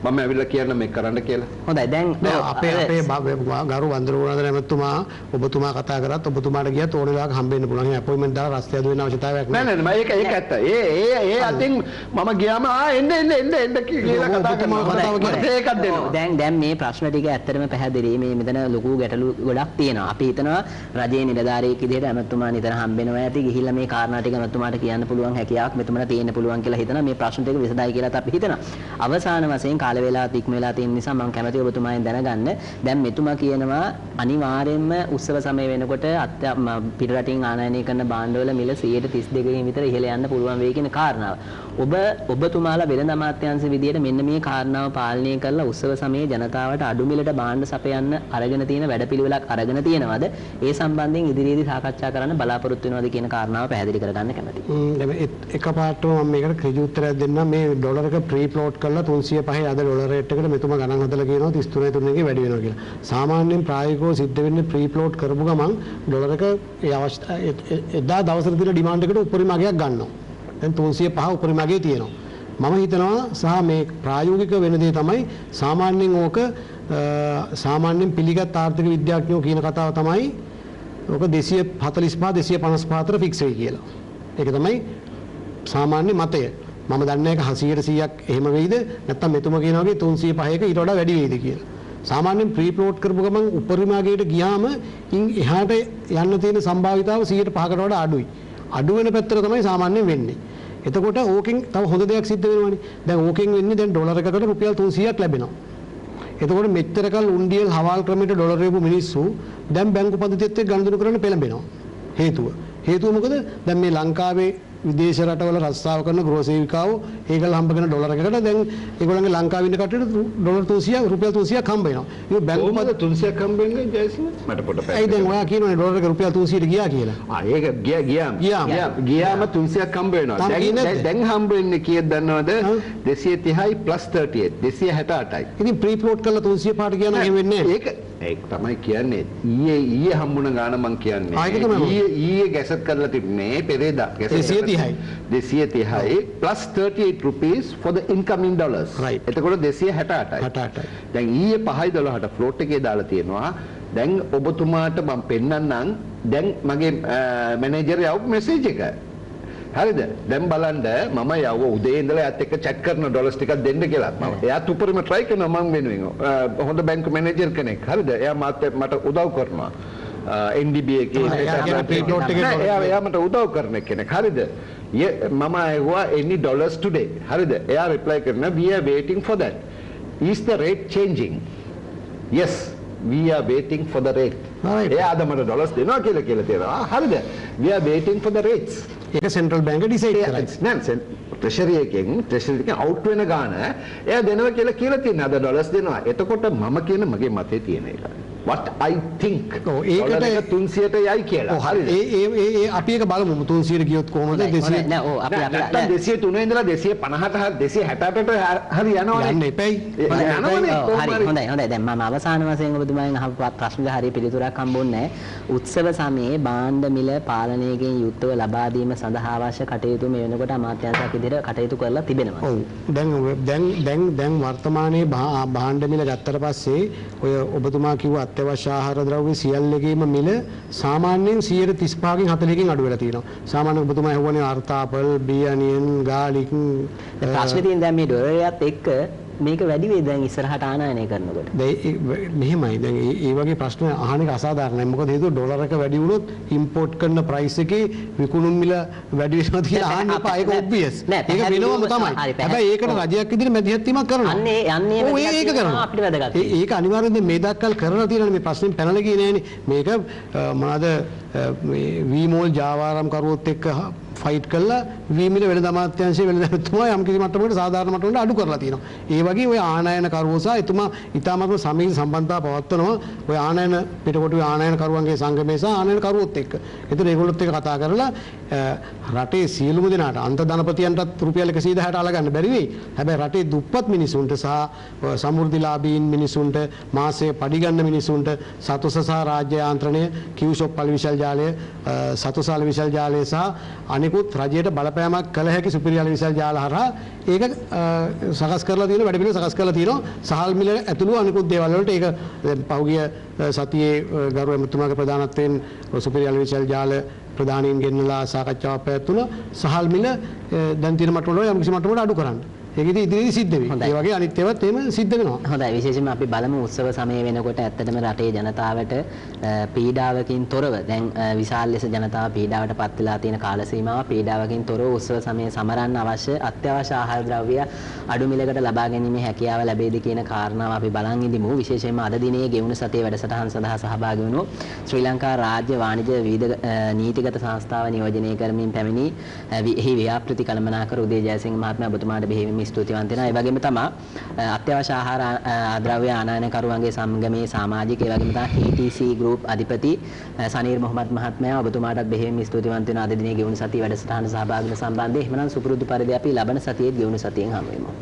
මම ඇවිල්ලා කියන්න මේක කරන්න කියලා. හොඳයි දැන් අපේ ගරු බන්දුල ගුණවර්ධන ඇමතුමා ඔබතුමා කතා කරත් ඔබතුමාට ගියත් ඕන වෙලාවක හම්බෙන්න පුළුවන්. ඒ අපොයින්ට්මන්ට් දාලා රස්තිය දුවෙන්න අවශ්‍යතාවයක් නැහැ. නෑ ඒක ඇත්ත. ඒ අතින් මම ගියාම එන්න කියලා කතා කරනවා. ඒකක් දෙනවා. දැන් මේ ප්‍රශ්න ටික ඇත්තටම පැහැදිලි. මේ මෙතන ලොකු ගැටලු ගොඩක් තියෙනවා. අපි හිතනවා රජයේ නිලධාරියෙක් විදිහට ඇමතුමා නිතර හම්බෙනවා ඇති ගිහිල්ලා මේ කාරණා ටික ඇමතුමාට කියන්න පුළුවන් හැකියාවක් මෙතුමලා තියෙන්න පුළුවන් කියලා හිතනවා. මේ ප්‍රශ්න ටික විසඳයි කියලාත් අපි හිතනවා. අවසාන වශයෙන් කාල වේලාවත් ඉක්ම වෙලා තියෙන නිසා මම කැමතියි ඔබතුමාගෙන් දැනගන්න. දැන් මෙතුමා කියනවා අනිවාර්යයෙන්ම උත්සව සමය වෙනකොට පිට රටින් ආනයනය කරන භාණ්ඩවල මිල 132කින් විතර ඉහළ යන්න පුළුවන් වෙයි කියන කාරණාව. ඔබතුමාලා වෙළඳ අමාත්‍යාංශ විදියට මෙන්න මේ කාරණාව පාලනය කරලා උත්සව සමයේ ජනතාවට අඩු මිලට භාණ්ඩ සපයන්න අරගෙන තියෙන වැඩපිළිවෙලක් අරගෙන තියෙනවද? ඒ සම්බන්ධයෙන් ඉදිරියේදී සාකච්ඡා කරන්න බලාපොරොත්තු වෙනවද කියන කාරණාව පැහැදිලි කරගන්න කැමතියි. එකපාරටම මම මේකට ඍජු උත්තරයක් දෙන්නම්. මේ ඩොලර් එක ප්‍රී ෆ්ලෝට් කරලා 305 අද ඩොලර් රේට් එකට මෙතුමා ගණන් හදලා කියනවා 33 ගේ වැඩි වෙනවා කියලා. සාමාන්‍යයෙන් ප්‍රායෝගිකව සිද්ධ වෙන්නේ ප්‍රී ෆ්ලෝට් කරපු ගමන් ඩොලර් එක ඒ එදා දවසට තියෙන ඩිමාන්ඩ් එකට උපරිම අගයක් ගන්නවා. දැන් 305 උපරිම අගය තියෙනවා. මම හිතනවා සහ මේ ප්‍රායෝගික වෙන දේ තමයි සාමාන්‍යයෙන් ඕක සාමාන්‍යයෙන් පිළිගත් ආර්ථික විද්‍යාඥයෝ කියන කතාව තමයි ඕක 245 255 අතර ෆික්ස් වෙයි කියලා. ඒක තමයි සාමාන්‍ය මතය. මම දන්නේ නැහැ 100%ක් එහෙම වෙයිද නැත්නම් මෙතුම කියනවා වගේ 305ක ඊට වඩා වැඩි වෙයිද කියලා. සාමාන්‍යයෙන් ප්‍රී ෆ්ලෝට් කරපු ගමන් උපරිම අගයට ගියාම ඉන් එහාට යන්න තියෙන සම්භාවිතාව 100%කට වඩා අඩුයි. අඩු වෙන පැත්තට තමයි සාමාන්‍යයෙන් වෙන්නේ. එතකොට ඕකෙන් තව හොඳ දෙයක් සිද්ධ වෙනවානේ. දැන් ඕකෙන් වෙන්නේ දැන් ඩොලර් එකකට රුපියල් 300ක් ලැබෙනවා. එතකොට මෙච්චරකල් උන්ඩියල් හවාල් ක්‍රමයට ඩොලර් රේපු මිනිස්සු දැන් බැංකු පද්ධතියත් එක්ක ගනුදෙනු කරන්න පෙළඹෙනවා. හේතුව මොකද? දැන් මේ ලංකාවේ විදේශ රටවල රස්සාව කරන ගෘහ සේවිකාවෝ ඒගොල්ලෝ හම්බ කරන ඩොලර් එකකට දැන් ඒගොල්ලන්ගේ ලංකාවේ ඉන්න කට්ටියට ඩොලර් 300 රුපියල් 300ක් හම්බ වෙනවා. ඒක බැංකු මත 300ක් හම්බ වෙන්නේ ජයසිංහ මට පොඩ පැය. ඒ දැන් ඔයා කියනවානේ ඩොලර් එක රුපියල් 300ට ගියා කියලා. ඒක ගියාම 300ක් හම්බ වෙනවා. දැන් හම්බ වෙන්නේ කීයද දන්නවද? 230යි + 38 268යි. ඉතින් ප්‍රී ෆ්ලෝට් කරලා 300 පාට කියන එක වෙන්නේ නැහැ. ඒක තමයි කියන්නේ. ඊයේ හම්බුණ ගාන මං කියන්නේ. ඊයේ ගැසට් කරලා තිබුණේ පෙරේදා gazette 230යි plus 38 rupees for the incoming dollars. Right. එතකොට 268යි. දැන් ඊයේ 5යි 12ට ෆ්ලෝට් එකේ දාලා තියෙනවා. දැන් ඔබතුමාට මම පෙන්නන්නම් දැන් මගේ මැනේජර් යවපු මෙසේජ් එක. හරිද? දැන් බලන්න මම යව උදේ ඉඳලා එයාත් එක්ක chat කරන ඩොලර්ස් ටිකක් දෙන්න කියලා. එයාත් උපරිම try කරනවා මම වෙනුවෙන්. හොඳ බැංකු මැනේජර් කෙනෙක්. හරිද? එයා මට උදව් කරනවා. NDB එකේ එයා මට උදව් කරන කෙනෙක්. හරිද? මම අයවා any dollars today. හරිද? එයා reply කරනවා we are waiting for that. Is the rate changing? Yes, we are waiting for the rate. එයා අද මට ඩොලර්ස් දෙනවා කියලා තියෙනවා. හරිද? We are waiting for the rates. ඒක සෙන්ට්‍රල් බැංක ඩිසයිඩ් කරයි. නෑ ට්‍රෙෂරි එකෙන් අවුට් වෙන ගාන එයා දෙනවා කියලා තියෙනවා. අද ඩොලර්ස් දෙනවා. එතකොට මම කියන මගේ මතේ තියෙන එක. what I think. ඒකට 300ට යයි කියලා. හරිද? ඒ අපි එක බලමු 300ට ගියොත් කොහොමද 200 නෑ ඕ අපි නැත්තම් 203 ඉඳලා 250ට 268ට හරි යනවනේ. යන්න එපයි. හොඳයි දැන් මම අවසාන වශයෙන් ඔබතුමාගෙන් අහපු ප්‍රශ්නෙට හරිය පිළිතුරක් හම්බුන්නේ නැහැ. උත්සව සමයේ භාණ්ඩ මිල පාලනයකින් යුක්තව ලබා දීම සඳහා අවශ්‍ය කටයුතු මේ වෙනකොට අමාත්‍යාංශයක් විදිහට කටයුතු කරලා තිබෙනවා. ඔව්. දැන් වර්තමානයේ භාණ්ඩ මිල ගත්තට පස්සේ ඔය ඔබතුමා කිව්ව අත්‍යවශ්‍ය ආහාර ද්‍රව්‍ය සියල්ලකේම මිල සාමාන්‍යයෙන් 35කින් 40කින් අඩු වෙලා තියෙනවා. සාමාන්‍යයෙන් ඔබතුමා හුවනේ අර්තාපල්, බී අනියන්, ගාලික් ප්‍රශ්නේ තියෙන දැන් මේ ඩොලරයත් එක්ක මේක වැඩි වෙයි දැන් ඉස්සරහට ආනයනය කරනකොට. මෙහෙමයි. දැන් මේ වගේ ප්‍රශ්න අහන එක අසාධාරණයි. මොකද හේතුව ඩොලර් එක වැඩි වුණොත් ඉම්පෝට් කරන ප්‍රයිස් එකේ විකුණුම් මිල වැඩි වෙනවා කියලා අහන්න එපා. ඒක ඔබ්වියස්. ඒක වෙනවම තමයි. හැබැයි ඒකට රජයක් විදිහට මැදිහත් වීමක් කරනවා. යන්නේ ඒක කරනවා. අපිට වැදගත්. ඒක අනිවාර්යෙන්ම මේ දක්කල් කරලා තියෙනනේ මේ ප්‍රශ්නේ පැනලා ගියේ නෑනේ. මේක මොනවාද වීමෝල් ජාවාරම් කරුවොත් එක්ක ෆයිට් කළා වීමිල වෙළඳ අමාත්‍යාංශයේ වෙළඳතුමා යම් කිසි මට්ටමකට සාධාරණ මට්ටමකට අඩු කරලා තියෙනවා. ඒ වගේ ඔය ආනයන කරුවෝ සහ එතුමා ඊටාමත්ම සමීප සම්බන්ධතාව පවත්වනවා. ඔය ආනයන පිටකොටුවේ ආනයන කරුවන්ගේ සංගමය සහ ආනයන කරුවොත් එක්ක. ඒතර ඒගොල්ලොත් එක්ක කතා කරලා රටේ සියලුම දෙනාට අන්ත ධනපතියන්ටත් රුපියල් 160ට අලගන්න බැරි වෙයි. හැබැයි රටේ දුප්පත් මිනිසුන්ට සහ සමෘද්ධිලාභීන් මිනිසුන්ට මාසයේ පඩි ගන්න මිනිසුන්ට සතුස සහ රාජ්‍ය යාන්ත්‍රණය කිව්ෂොප් පරිවිශල් ජාලය සතුසාල විශල් ජාලය සහ අනිකුත් රජයට බලපෑමක් කළ හැකි සුපිරියල් විශල් ජාල හරහා ඒක සකස් කරලා තියෙන වැඩ පිළිවෙල සකස් කරලා තියෙනවා. සහල් මිල ඇතුළු අනිකුත් දේවල් වලට ඒක පහුගිය සතියේ ගරු එමතුමාගේ ප්‍රධානත්වයෙන් සුපිරියල් විශල් ජාල ප්‍රධානීන් ගෙන්නලා සාකච්ඡාවක් පැවැත්වුණා. සහල් මිල දැන් තියෙන මට්ටම වල යම් කිසි මට්ටමකට අඩු කරන්න. ඒක ඉතින් ඉදිරියේදී සිද්ධ වෙයි. ඒ වගේ අනිත් ඒවාත් එහෙම සිද්ධ වෙනවා. හොඳයි විශේෂයෙන්ම අපි බලමු උත්සව සමය වෙනකොට ඇත්තටම රටේ ජනතාවට පීඩාවකින් තොරව දැන් විශාල ලෙස ජනතාව පීඩාවට පත් වෙලා තියෙන කාල සීමාව පීඩාවකින් තොරව උත්සව සමයේ සමරන්න අවශ්‍ය අත්‍යවශ්‍ය ආහාර ද්‍රව්‍ය අඩු මිලකට ලබා ගැනීමේ හැකියාව ලැබෙයිද කියන කාරණාව අපි බලන් ඉදිමු. විශේෂයෙන්ම අද දිනේ ගෙවුණු සතියේ වැඩසටහන් සඳහා සහභාගී වුණු ශ්‍රී ලංකා රාජ්‍ය වාණිජ විවිධ නීතිගත සංස්ථාව නියෝජනය කරමින් පැමිණි එහි ව්‍යාපෘති කළමනාකර උදේ ජයසිංහ මහත්මයා ඔබතුමාට බෙහෙවින් ස්තුතිවන්ත වෙනවා. ඒ වගේම තමයි අත්‍යවශ්‍ය ආහාර ද්‍රව්‍ය ආනයනකරුවන්ගේ සංගමයේ සමාජික ඒ වගේම තමයි HTC ගෲප් අධිපති සනීර් මොහමඩ් මහත්මයා ඔබතුමාටත් බෙහෙවින් ස්තුතිවන්ත වෙනවා. අද දිනේ ගෙවුණු සතියේ වැඩසටහන සහභාගී වෙන සම්බන්ධයෙන් එහෙමනම් සුපුරුදු පරිදි අපි ලබන සතියේ ගෙවුණු සතියෙන් හමු වෙමු.